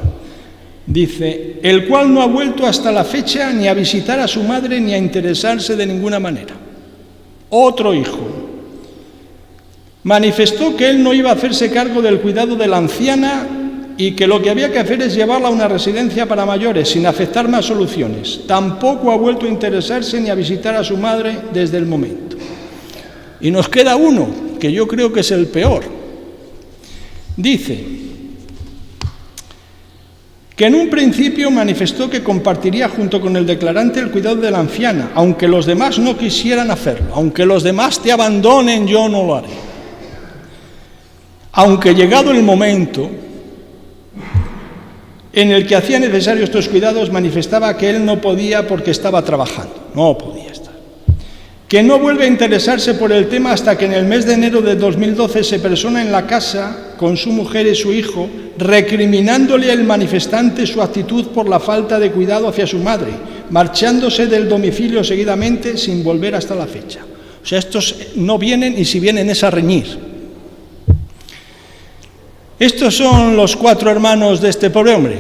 dice, el cual no ha vuelto hasta la fecha ni a visitar a su madre ni a interesarse de ninguna manera. Otro hijo. Manifestó que él no iba a hacerse cargo del cuidado de la anciana y que lo que había que hacer es llevarla a una residencia para mayores sin aceptar más soluciones. Tampoco ha vuelto a interesarse ni a visitar a su madre desde el momento. Y nos queda uno, que yo creo que es el peor. Dice que en un principio manifestó que compartiría junto con el declarante el cuidado de la anciana, aunque los demás no quisieran hacerlo. Aunque los demás te abandonen, yo no lo haré. Aunque llegado el momento en el que hacía necesarios estos cuidados, manifestaba que él no podía porque estaba trabajando, no podía estar. Que no vuelve a interesarse por el tema hasta que en el mes de enero de 2012 se persona en la casa con su mujer y su hijo, recriminándole al manifestante su actitud por la falta de cuidado hacia su madre, marchándose del domicilio seguidamente sin volver hasta la fecha. O sea, estos no vienen y si vienen es a reñir. Estos son los 4 hermanos de este pobre hombre.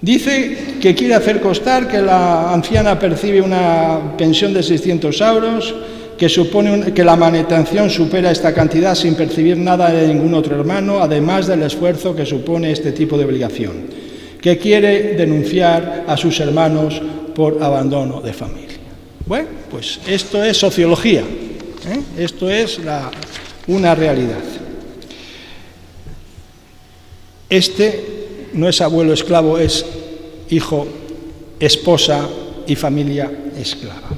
Dice que quiere hacer constar que la anciana percibe una pensión de 600 euros, que la manutención supera esta cantidad sin percibir nada de ningún otro hermano, además del esfuerzo que supone este tipo de obligación, que quiere denunciar a sus hermanos por abandono de familia. Bueno, pues esto es sociología, esto es una realidad. Este no es abuelo esclavo, es hijo, esposa y familia esclava.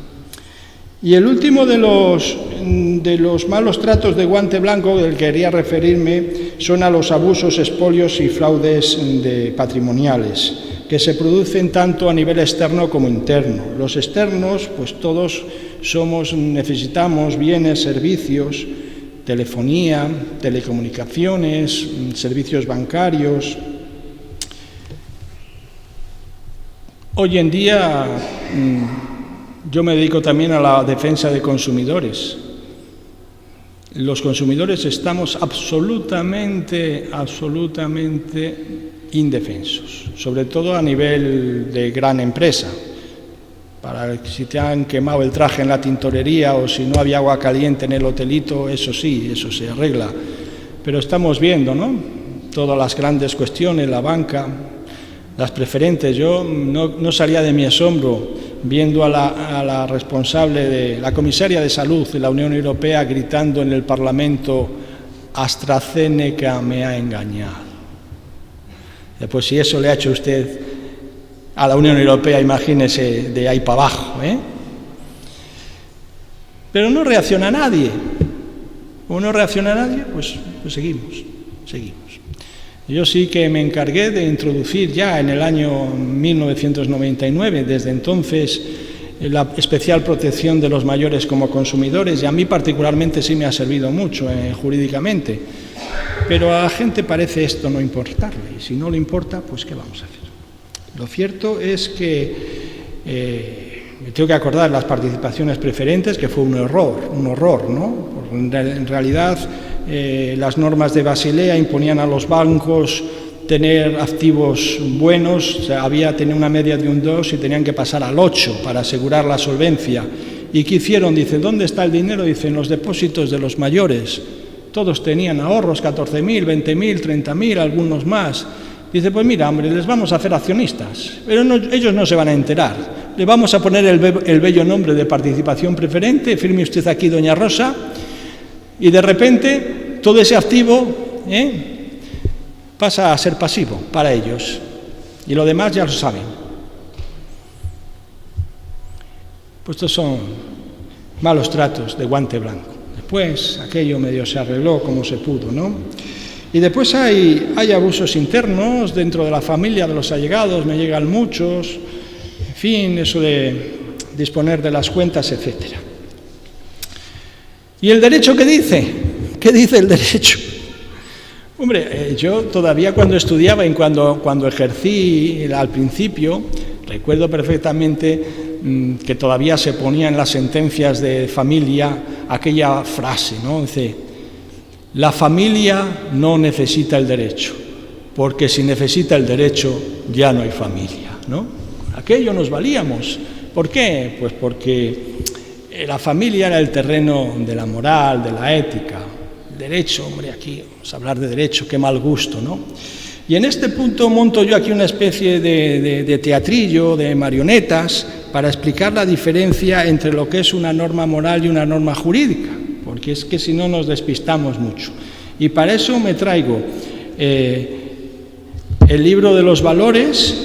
Y el último de los malos tratos de guante blanco del que quería referirme son a los abusos, expolios y fraudes patrimoniales, que se producen tanto a nivel externo como interno. Los externos, pues todos necesitamos bienes, servicios, telefonía, telecomunicaciones, servicios bancarios. Hoy en día yo me dedico también a la defensa de consumidores. Los consumidores estamos absolutamente indefensos, sobre todo a nivel de gran empresa. Para si te han quemado el traje en la tintorería o si no había agua caliente en el hotelito, eso sí, eso se arregla. Pero estamos viendo, ¿no?, todas las grandes cuestiones, la banca, las preferentes. Yo no salía de mi asombro viendo a la responsable de la comisaria de salud de la Unión Europea gritando en el Parlamento: AstraZeneca me ha engañado. Pues si eso le ha hecho usted a la Unión Europea, imagínese de ahí para abajo, Pero no reacciona nadie. Como no reacciona nadie, pues seguimos. Yo sí que me encargué de introducir ya en el año 1999, desde entonces, la especial protección de los mayores como consumidores, y a mí particularmente sí me ha servido mucho jurídicamente. Pero a la gente parece esto no importarle, y si no le importa, pues ¿qué vamos a hacer? Lo cierto es que me tengo que acordar de las participaciones preferentes, que fue un horror, ¿no? En realidad las normas de Basilea imponían a los bancos tener activos buenos, o sea, había tener una media de un 2 y tenían que pasar al 8 para asegurar la solvencia. ¿Y qué hicieron? Dice, ¿dónde está el dinero? Dice, en los depósitos de los mayores. Todos tenían ahorros, 14.000, 20.000, 30.000, algunos más. Dice, pues mira, hombre, les vamos a hacer accionistas, pero ellos no se van a enterar. Le vamos a poner el bello nombre de participación preferente, firme usted aquí, doña Rosa, y de repente todo ese activo pasa a ser pasivo para ellos. Y lo demás ya lo saben. Pues estos son malos tratos de guante blanco. Después aquello medio se arregló como se pudo, ¿no? Y después hay abusos internos dentro de la familia, de los allegados, me llegan muchos, en fin, eso de disponer de las cuentas, etcétera. ¿Y el derecho qué dice? ¿Qué dice el derecho? Hombre, yo todavía cuando estudiaba y cuando ejercí al principio, recuerdo perfectamente que todavía se ponía en las sentencias de familia aquella frase, ¿no? Dice, la familia no necesita el derecho, porque si necesita el derecho ya no hay familia, ¿no? Aquello nos valíamos. ¿Por qué? Pues porque la familia era el terreno de la moral, de la ética. El derecho, hombre, aquí vamos a hablar de derecho, qué mal gusto, ¿no? Y en este punto monto yo aquí una especie de teatrillo, de marionetas, para explicar la diferencia entre lo que es una norma moral y una norma jurídica, porque es que si no nos despistamos mucho. Y para eso me traigo el libro de los valores,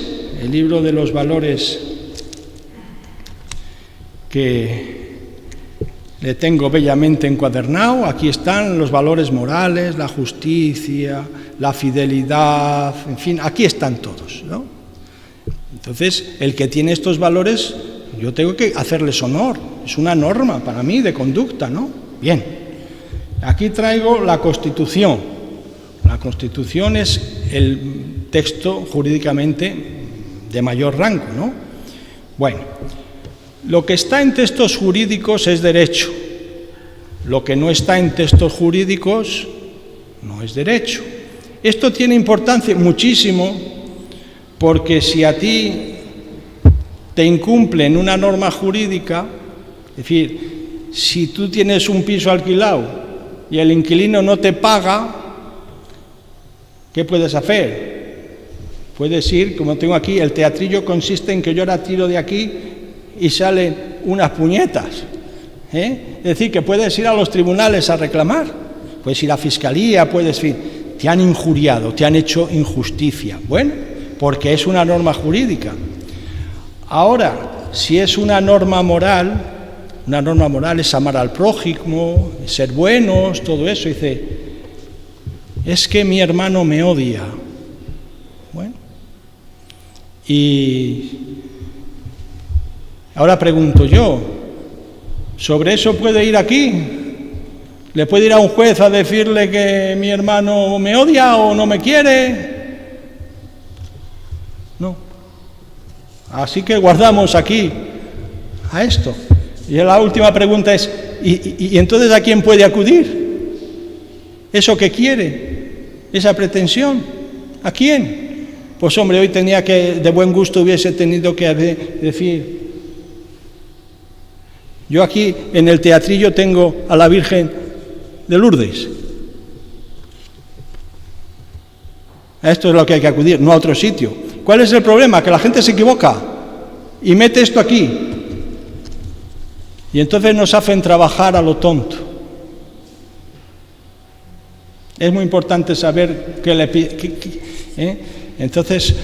que le tengo bellamente encuadernado. Aquí están los valores morales, la justicia, la fidelidad, en fin, aquí están todos, ¿no? Entonces, el que tiene estos valores, yo tengo que hacerles honor. Es una norma para mí de conducta, ¿no? Bien. Aquí traigo la Constitución. La Constitución es el texto jurídicamente de mayor rango, ¿no? Bueno, lo que está en textos jurídicos es derecho. Lo que no está en textos jurídicos no es derecho. Esto tiene importancia muchísimo, porque si a ti te incumplen una norma jurídica, es decir, si tú tienes un piso alquilado y el inquilino no te paga, ¿qué puedes hacer? Puedes ir, como tengo aquí, el teatrillo consiste en que yo ahora tiro de aquí y salen unas puñetas, Es decir, que puedes ir a los tribunales a reclamar, puedes ir a fiscalía, puedes ir, te han injuriado, te han hecho injusticia. Bueno, porque es una norma jurídica. Ahora, si es una norma moral es amar al prójimo, ser buenos, todo eso. Dice, es que mi hermano me odia. Bueno, y ahora pregunto yo, ¿sobre eso puede ir aquí? ¿Le puede ir a un juez a decirle que mi hermano me odia o no me quiere? No. Así que guardamos aquí a esto. Y la última pregunta es, ¿y entonces a quién puede acudir? ¿Eso que quiere? ¿Esa pretensión? ¿A quién? Pues hombre, hoy tenía que, de buen gusto hubiese tenido que decir, yo aquí en el teatrillo tengo a la Virgen de Lourdes. A esto es lo que hay que acudir, no a otro sitio. ¿Cuál es el problema? Que la gente se equivoca y mete esto aquí. Y entonces nos hacen trabajar a lo tonto. Es muy importante saber qué le pide. Entonces,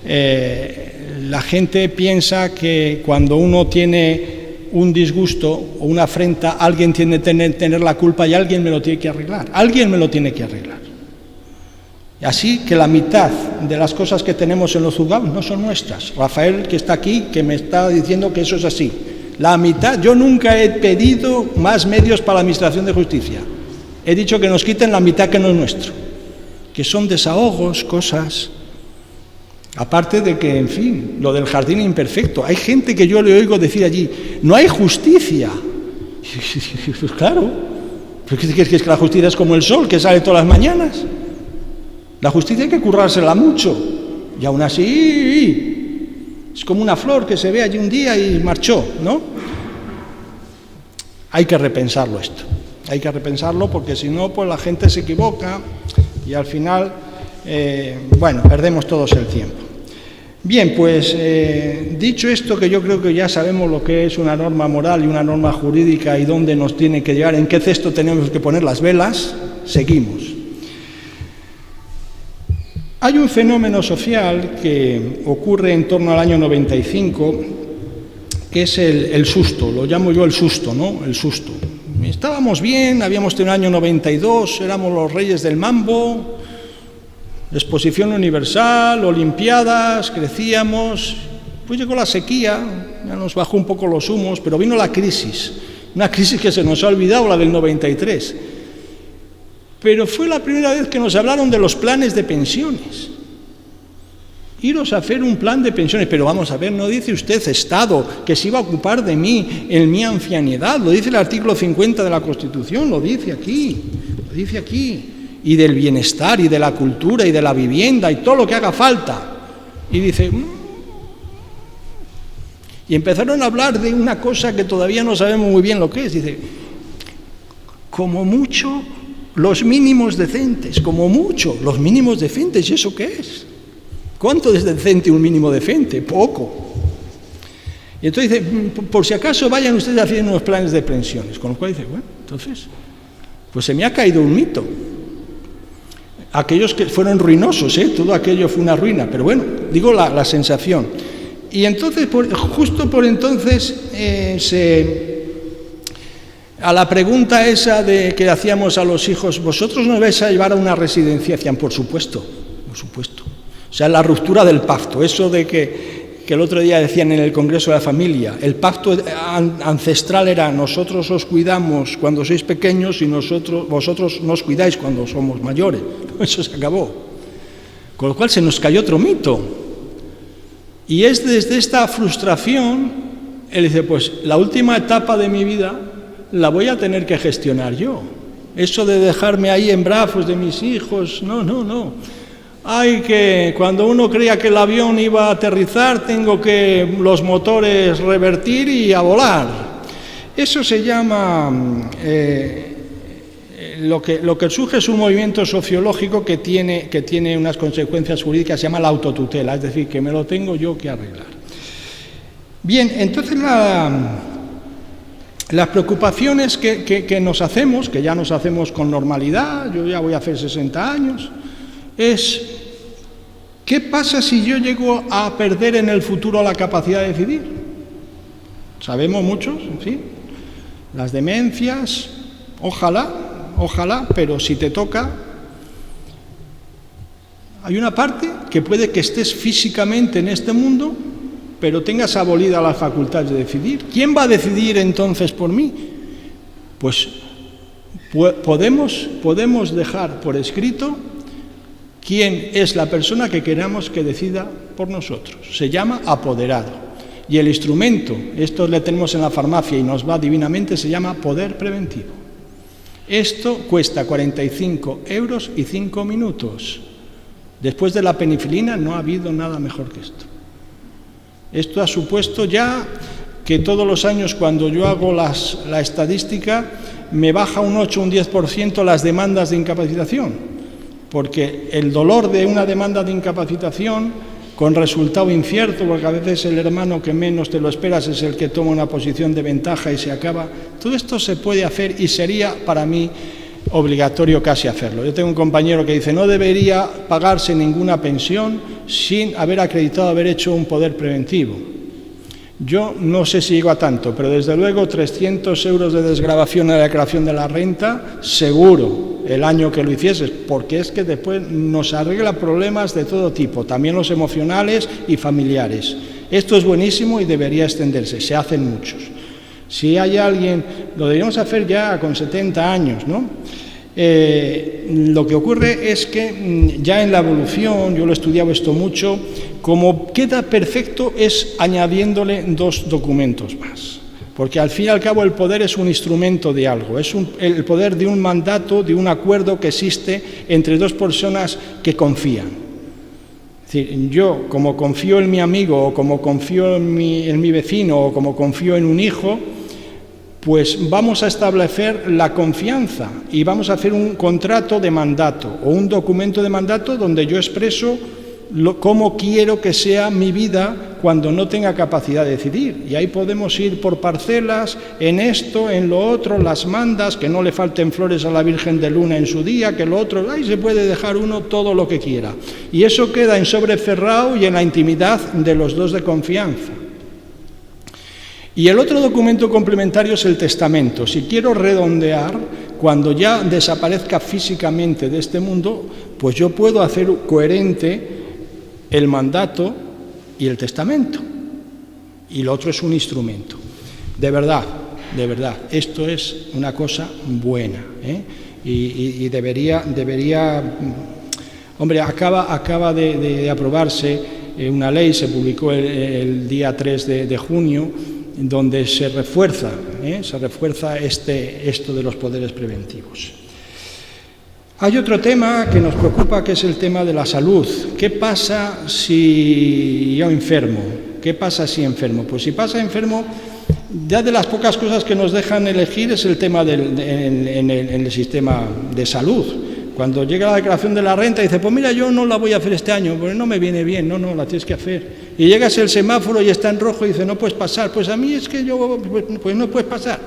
la gente piensa que cuando uno tiene un disgusto o una afrenta, alguien tiene que tener la culpa y alguien me lo tiene que arreglar. Alguien me lo tiene que arreglar. Y así que la mitad de las cosas que tenemos en los juzgados no son nuestras. Rafael, que está aquí, que me está diciendo que eso es así. La mitad, yo nunca he pedido más medios para la Administración de Justicia. He dicho que nos quiten la mitad que no es nuestro. Que son desahogos, cosas. Aparte de que, en fin, lo del jardín imperfecto. Hay gente que yo le oigo decir allí, no hay justicia. Pues claro, ¿Pero qué crees que es, que la justicia es como el sol que sale todas las mañanas? La justicia hay que currársela mucho. Y aún así, es como una flor que se ve allí un día y marchó, ¿no? Hay que repensarlo esto. Hay que repensarlo porque si no, pues la gente se equivoca y al final, perdemos todos el tiempo. Bien, pues dicho esto, que yo creo que ya sabemos lo que es una norma moral y una norma jurídica y dónde nos tiene que llevar, en qué cesto tenemos que poner las velas, seguimos. Hay un fenómeno social que ocurre en torno al año 95, que es el susto, lo llamo yo el susto, ¿no? El susto. Estábamos bien, habíamos tenido el año 92, éramos los reyes del mambo, Exposición Universal, Olimpiadas, crecíamos, pues llegó la sequía, ya nos bajó un poco los humos, pero vino la crisis, una crisis que se nos ha olvidado, la del 93. Pero fue la primera vez que nos hablaron de los planes de pensiones. Iros a hacer un plan de pensiones, pero vamos a ver, no dice usted, Estado, que se iba a ocupar de mí en mi ancianidad, lo dice el artículo 50 de la Constitución, lo dice aquí, y del bienestar, y de la cultura, y de la vivienda, y todo lo que haga falta. Y dice, y empezaron a hablar de una cosa que todavía no sabemos muy bien lo que es, dice, como mucho los mínimos decentes, como mucho los mínimos decentes, ¿y eso qué es? ¿Cuánto es decente un mínimo decente? Poco. Y entonces dice, por si acaso vayan ustedes haciendo unos planes de pensiones, con lo cual dice, bueno, entonces, pues se me ha caído un mito. Aquellos que fueron ruinosos, todo aquello fue una ruina, pero bueno, digo la sensación. Y entonces, justo por entonces, a la pregunta esa de que hacíamos a los hijos, ¿vosotros nos vais a llevar a una residencia? Decían, por supuesto, por supuesto. O sea, la ruptura del pacto, eso de que el otro día decían en el Congreso de la Familia, el pacto ancestral era nosotros os cuidamos cuando sois pequeños y vosotros nos cuidáis cuando somos mayores. Eso se acabó. Con lo cual se nos cayó otro mito. Y es desde esta frustración, él dice, pues la última etapa de mi vida la voy a tener que gestionar yo. Eso de dejarme ahí en brazos de mis hijos, no. Hay que, cuando uno creía que el avión iba a aterrizar, tengo que los motores revertir y a volar. Eso se llama, lo que surge es un movimiento sociológico que tiene unas consecuencias jurídicas, se llama la autotutela, es decir, que me lo tengo yo que arreglar. Bien, entonces las preocupaciones que nos hacemos, que ya nos hacemos con normalidad, yo ya voy a hacer 60 años, es, ¿qué pasa si yo llego a perder en el futuro la capacidad de decidir? Sabemos muchos, en fin, las demencias, ojalá, pero si te toca, hay una parte que puede que estés físicamente en este mundo, pero tengas abolida la facultad de decidir. ¿Quién va a decidir entonces por mí? Pues podemos dejar por escrito quién es la persona que queramos que decida por nosotros. Se llama apoderado. Y el instrumento, esto le tenemos en la farmacia y nos va divinamente, se llama poder preventivo. Esto cuesta 45 € y 5 minutos. Después de la penicilina no ha habido nada mejor que esto. Esto ha supuesto ya que todos los años cuando yo hago la estadística me baja un 8 o un 10% las demandas de incapacitación, porque el dolor de una demanda de incapacitación con resultado incierto, porque a veces el hermano que menos te lo esperas es el que toma una posición de ventaja y se acaba, todo esto se puede hacer y sería para mí obligatorio casi hacerlo. Yo tengo un compañero que dice, no debería pagarse ninguna pensión sin haber acreditado haber hecho un poder preventivo. Yo no sé si llego a tanto, pero desde luego 300 € de desgravación en la declaración de la renta, seguro, el año que lo hicieses, porque es que después nos arregla problemas de todo tipo, también los emocionales y familiares. Esto es buenísimo y debería extenderse, se hacen muchos. Si hay alguien, lo deberíamos hacer ya con 70 años, ¿no? Lo que ocurre es que ya en la evolución, yo lo he estudiado esto mucho, como queda perfecto es añadiéndole 2 documentos más. porque al fin y al cabo el poder es un instrumento de algo, es el poder de un mandato, de un acuerdo que existe entre dos personas que confían. Es decir, yo, como confío en mi amigo, o como confío en mi vecino, o como confío en un hijo, pues vamos a establecer la confianza y vamos a hacer un contrato de mandato o un documento de mandato donde yo expreso cómo quiero que sea mi vida cuando no tenga capacidad de decidir. Y ahí podemos ir por parcelas, en esto, en lo otro, las mandas, que no le falten flores a la Virgen de Luna en su día, que lo otro, ahí se puede dejar uno todo lo que quiera. Y eso queda en sobre cerrado y en la intimidad de los dos de confianza. Y el otro documento complementario es el testamento. Si quiero redondear, cuando ya desaparezca físicamente de este mundo, pues yo puedo hacer coherente el mandato y el testamento. Y lo otro es un instrumento. De verdad, esto es una cosa buena, ¿eh? Y debería... Hombre, acaba de aprobarse una ley, se publicó el día 3 de junio, donde se refuerza esto de los poderes preventivos. Hay otro tema que nos preocupa, que es el tema de la salud. ¿Qué pasa si yo enfermo? ¿Qué pasa si enfermo? Pues si pasa enfermo, ya de las pocas cosas que nos dejan elegir es el tema en el sistema de salud. Cuando llega la declaración de la renta, dice, pues mira, yo no la voy a hacer este año, porque no me viene bien, no, la tienes que hacer. Y llegas el semáforo y está en rojo y dice, no puedes pasar. Pues a mí es que pues no puedes pasar.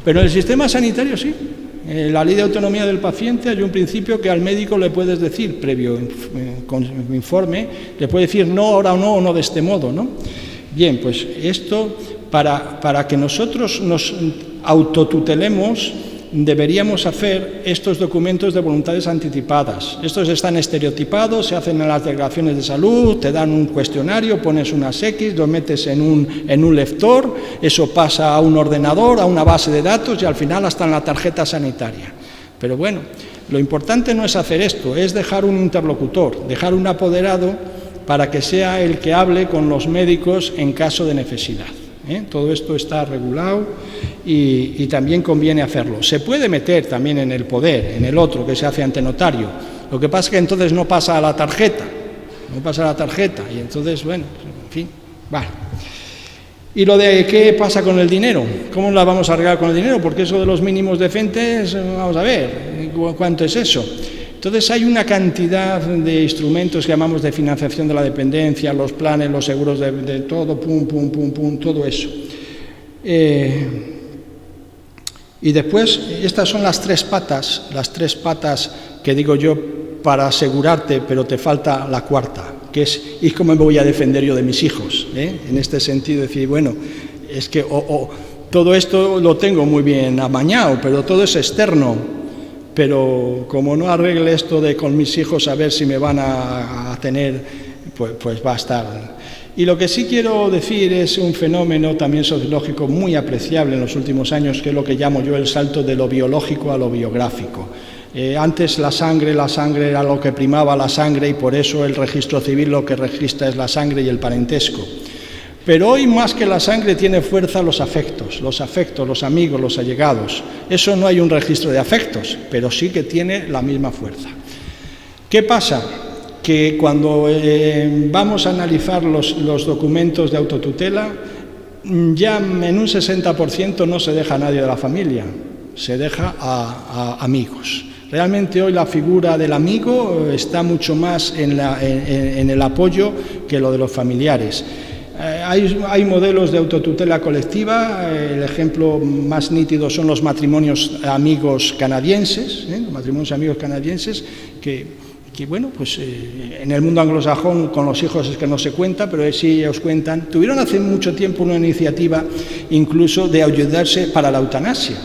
Pero en el sistema sanitario sí. En la ley de autonomía del paciente hay un principio que al médico le puedes decir, previo informe, le puede decir no, ahora o no de este modo, ¿no? Bien, pues esto, para que nosotros nos autotutelemos, deberíamos hacer estos documentos de voluntades anticipadas. Estos están estereotipados, se hacen en las declaraciones de salud, te dan un cuestionario, pones unas X, lo metes en un lector, eso pasa a un ordenador, a una base de datos y al final hasta en la tarjeta sanitaria. Pero bueno, lo importante no es hacer esto, es dejar un interlocutor, dejar un apoderado para que sea el que hable con los médicos en caso de necesidad. Todo esto está regulado y también conviene hacerlo. Se puede meter también en el poder, en el otro que se hace ante notario. Lo que pasa es que entonces no pasa a la tarjeta y entonces, bueno, en fin, vale. Y lo de qué pasa con el dinero, ¿cómo la vamos a arreglar con el dinero? Porque eso de los mínimos decentes, vamos a ver, ¿cuánto es eso? Entonces hay una cantidad de instrumentos que llamamos de financiación de la dependencia, los planes, los seguros de todo, todo eso. Y después, estas son las tres patas que digo yo para asegurarte, pero te falta la cuarta, que es ¿y cómo me voy a defender yo de mis hijos? En este sentido, decir, bueno, es que todo esto lo tengo muy bien amañado, pero todo es externo. Pero como no arregle esto de con mis hijos a ver si me van a tener, pues va a estar. Y lo que sí quiero decir es un fenómeno también sociológico muy apreciable en los últimos años, que es lo que llamo yo el salto de lo biológico a lo biográfico. Antes la sangre era lo que primaba la sangre y por eso el registro civil lo que registra es la sangre y el parentesco. Pero hoy más que la sangre tiene fuerza los afectos, los amigos, los allegados. Eso no hay un registro de afectos, pero sí que tiene la misma fuerza. ¿Qué pasa? Que cuando vamos a analizar los documentos de autotutela, ya en un 60% no se deja a nadie de la familia, se deja a amigos. Realmente hoy la figura del amigo está mucho más en el apoyo que lo de los familiares. Hay modelos de autotutela colectiva, el ejemplo más nítido son los matrimonios amigos canadienses, que bueno, pues en el mundo anglosajón con los hijos es que no se cuenta, pero sí ellos cuentan. Tuvieron hace mucho tiempo una iniciativa incluso de ayudarse para la eutanasia.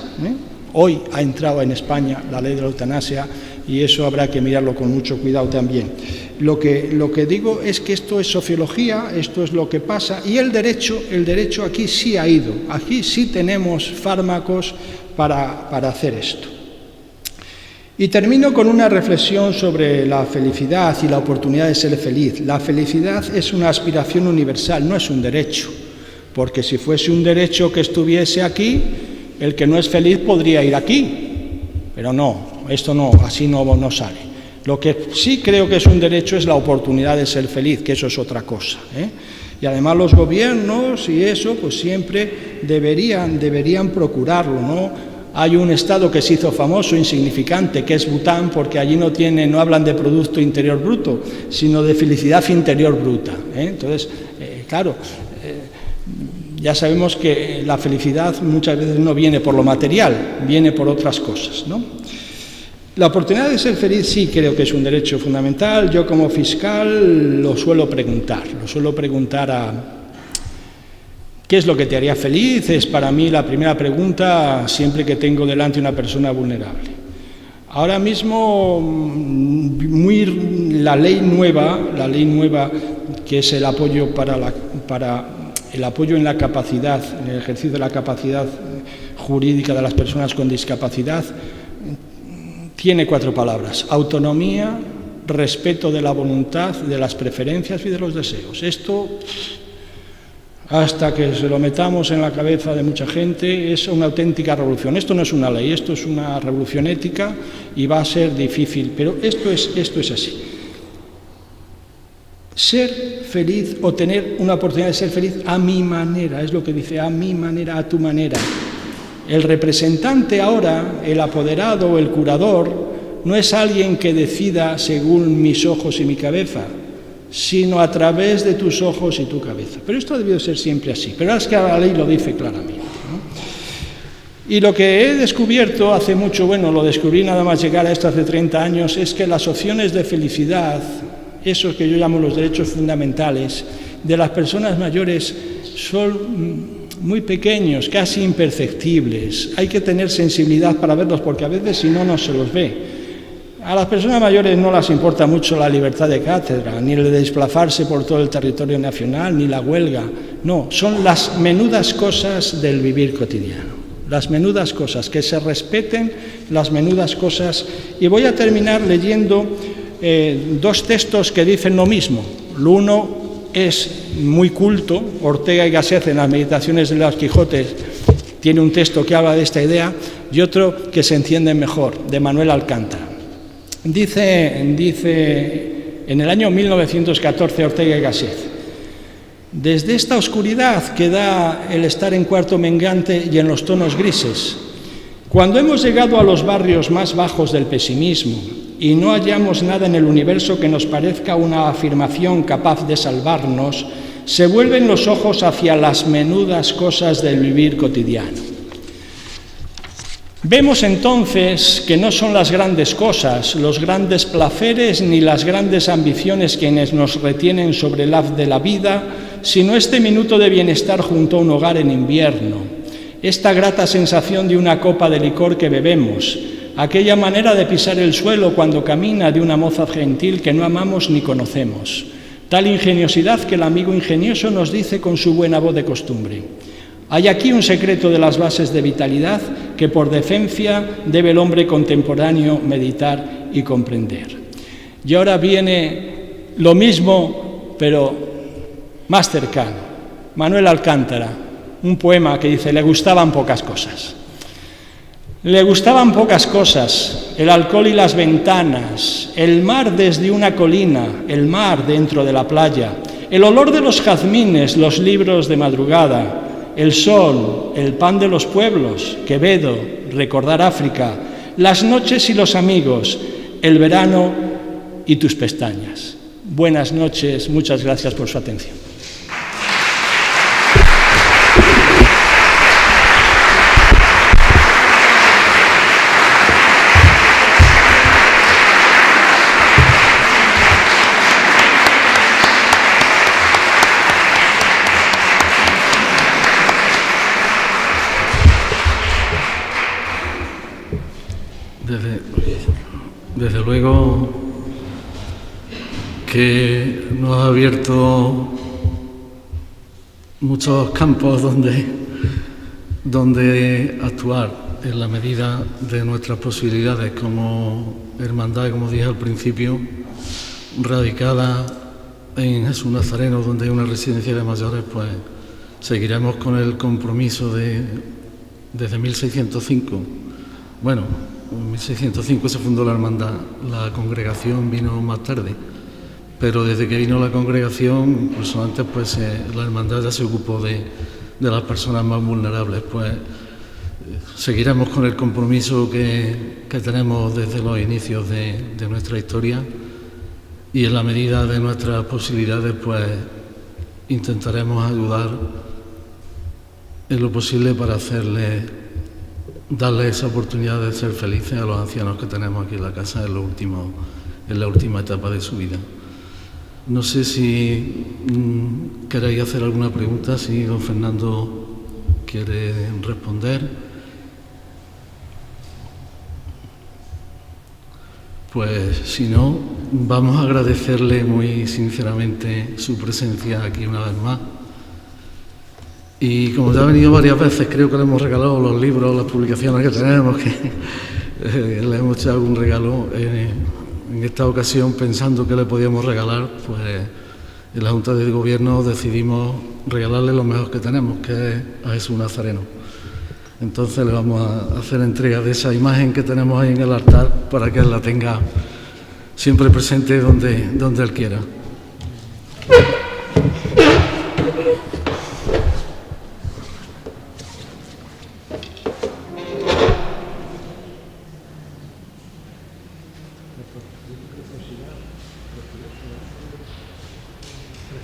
Hoy ha entrado en España la ley de la eutanasia y eso habrá que mirarlo con mucho cuidado también. Lo que digo es que esto es sociología, esto es lo que pasa, y el derecho aquí sí ha ido, aquí sí tenemos fármacos para hacer esto. Y termino con una reflexión sobre la felicidad y la oportunidad de ser feliz. La felicidad es una aspiración universal, no es un derecho. porque si fuese un derecho que estuviese aquí, el que no es feliz podría ir aquí, pero no, esto no, así no sale. Lo que sí creo que es un derecho es la oportunidad de ser feliz, que eso es otra cosa, ¿eh? Y además los gobiernos y eso, pues siempre deberían procurarlo, ¿no? Hay un estado que se hizo famoso, insignificante, que es Bután, porque allí no hablan de Producto Interior Bruto, sino de felicidad interior bruta, ¿eh? Entonces, claro, ya sabemos que la felicidad muchas veces no viene por lo material, viene por otras cosas, ¿no? La oportunidad de ser feliz sí creo que es un derecho fundamental. Yo como fiscal lo suelo preguntar ¿qué es lo que te haría feliz? Es para mí la primera pregunta siempre que tengo delante una persona vulnerable. Ahora mismo la ley nueva que es el apoyo el apoyo en la capacidad, en el ejercicio de la capacidad jurídica de las personas con discapacidad, tiene 4 palabras: autonomía, respeto de la voluntad, de las preferencias y de los deseos. Esto, hasta que se lo metamos en la cabeza de mucha gente, es una auténtica revolución. Esto no es una ley, esto es una revolución ética y va a ser difícil, pero esto es así. Ser feliz o tener una oportunidad de ser feliz a mi manera, es lo que dice, a mi manera, a tu manera. El representante ahora, el apoderado o el curador, no es alguien que decida según mis ojos y mi cabeza, sino a través de tus ojos y tu cabeza. Pero esto ha debido ser siempre así, pero es que la ley lo dice claramente, ¿no? Y lo que he descubierto hace mucho, lo descubrí nada más llegar a esto hace 30 años, es que las opciones de felicidad, esos que yo llamo los derechos fundamentales, de las personas mayores son muy pequeños, casi imperceptibles. Hay que tener sensibilidad para verlos, porque a veces si no, no se los ve. A las personas mayores no les importa mucho la libertad de cátedra, ni el de desplazarse por todo el territorio nacional, ni la huelga. No, son las menudas cosas del vivir cotidiano. Las menudas cosas, que se respeten las menudas cosas. Y voy a terminar leyendo 2 textos que dicen lo mismo. El uno es muy culto, Ortega y Gasset en las Meditaciones de los Quijotes tiene un texto que habla de esta idea, y otro que se entiende mejor, de Manuel Alcántara. Dice en el año 1914 Ortega y Gasset: desde esta oscuridad que da el estar en cuarto mengante y en los tonos grises, cuando hemos llegado a los barrios más bajos del pesimismo y no hallamos nada en el universo que nos parezca una afirmación capaz de salvarnos, se vuelven los ojos hacia las menudas cosas del vivir cotidiano. Vemos entonces que no son las grandes cosas, los grandes placeres ni las grandes ambiciones quienes nos retienen sobre el haz de la vida, sino este minuto de bienestar junto a un hogar en invierno, esta grata sensación de una copa de licor que bebemos, aquella manera de pisar el suelo cuando camina de una moza gentil que no amamos ni conocemos, tal ingeniosidad que el amigo ingenioso nos dice con su buena voz de costumbre. Hay aquí un secreto de las bases de vitalidad que por decencia debe el hombre contemporáneo meditar y comprender. Y ahora viene lo mismo, pero más cercano. Manuel Alcántara, un poema que dice: le gustaban pocas cosas. Le gustaban pocas cosas, el alcohol y las ventanas, el mar desde una colina, el mar dentro de la playa, el olor de los jazmines, los libros de madrugada, el sol, el pan de los pueblos, Quevedo, recordar África, las noches y los amigos, el verano y tus pestañas. Buenas noches, muchas gracias por su atención. Desde luego que nos ha abierto muchos campos donde actuar en la medida de nuestras posibilidades como hermandad, como dije al principio, radicada en Jesús Nazareno, donde hay una residencia de mayores, pues Seguiremos con el compromiso desde 1605. Bueno, en 1605 se fundó la hermandad, la congregación vino más tarde, pero desde que vino la congregación, incluso antes, pues la hermandad ya se ocupó de las personas más vulnerables. Pues seguiremos con el compromiso que tenemos desde los inicios de nuestra historia, y en la medida de nuestras posibilidades, pues intentaremos ayudar en lo posible para darle esa oportunidad de ser felices a los ancianos que tenemos aquí en la casa en la última etapa de su vida. No sé si queréis hacer alguna pregunta, si don Fernando quiere responder. Pues si no, vamos a agradecerle muy sinceramente su presencia aquí una vez más. Y como ya ha venido varias veces, creo que le hemos regalado los libros, las publicaciones que tenemos, que le hemos echado algún regalo. En esta ocasión, pensando que le podíamos regalar, pues en la Junta de Gobierno decidimos regalarle lo mejor que tenemos, que es a Jesús Nazareno. Entonces le vamos a hacer entrega de esa imagen que tenemos ahí en el altar para que él la tenga siempre presente donde él quiera.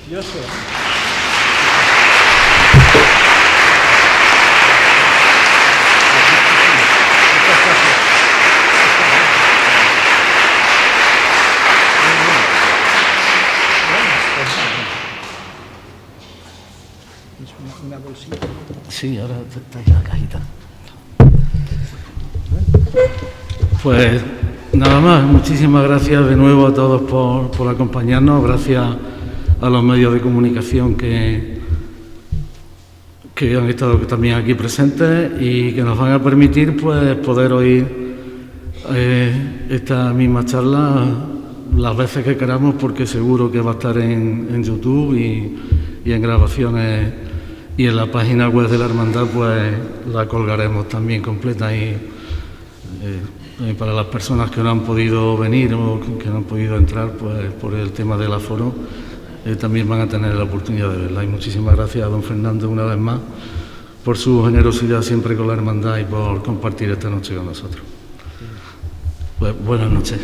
Precioso. Una bolsita. Sí, ahora está ahí la cajita. Pues nada más, muchísimas gracias de nuevo a todos por acompañarnos, gracias a los medios de comunicación que han estado también aquí presentes y que nos van a permitir pues poder oír esta misma charla las veces que queramos, porque seguro que va a estar en YouTube y en grabaciones, y en la página web de la hermandad pues la colgaremos también completa, y para las personas que no han podido venir o que no han podido entrar pues por el tema del aforo, también van a tener la oportunidad de verla. Y muchísimas gracias a don Fernando una vez más por su generosidad siempre con la hermandad y por compartir esta noche con nosotros. Pues buenas noches.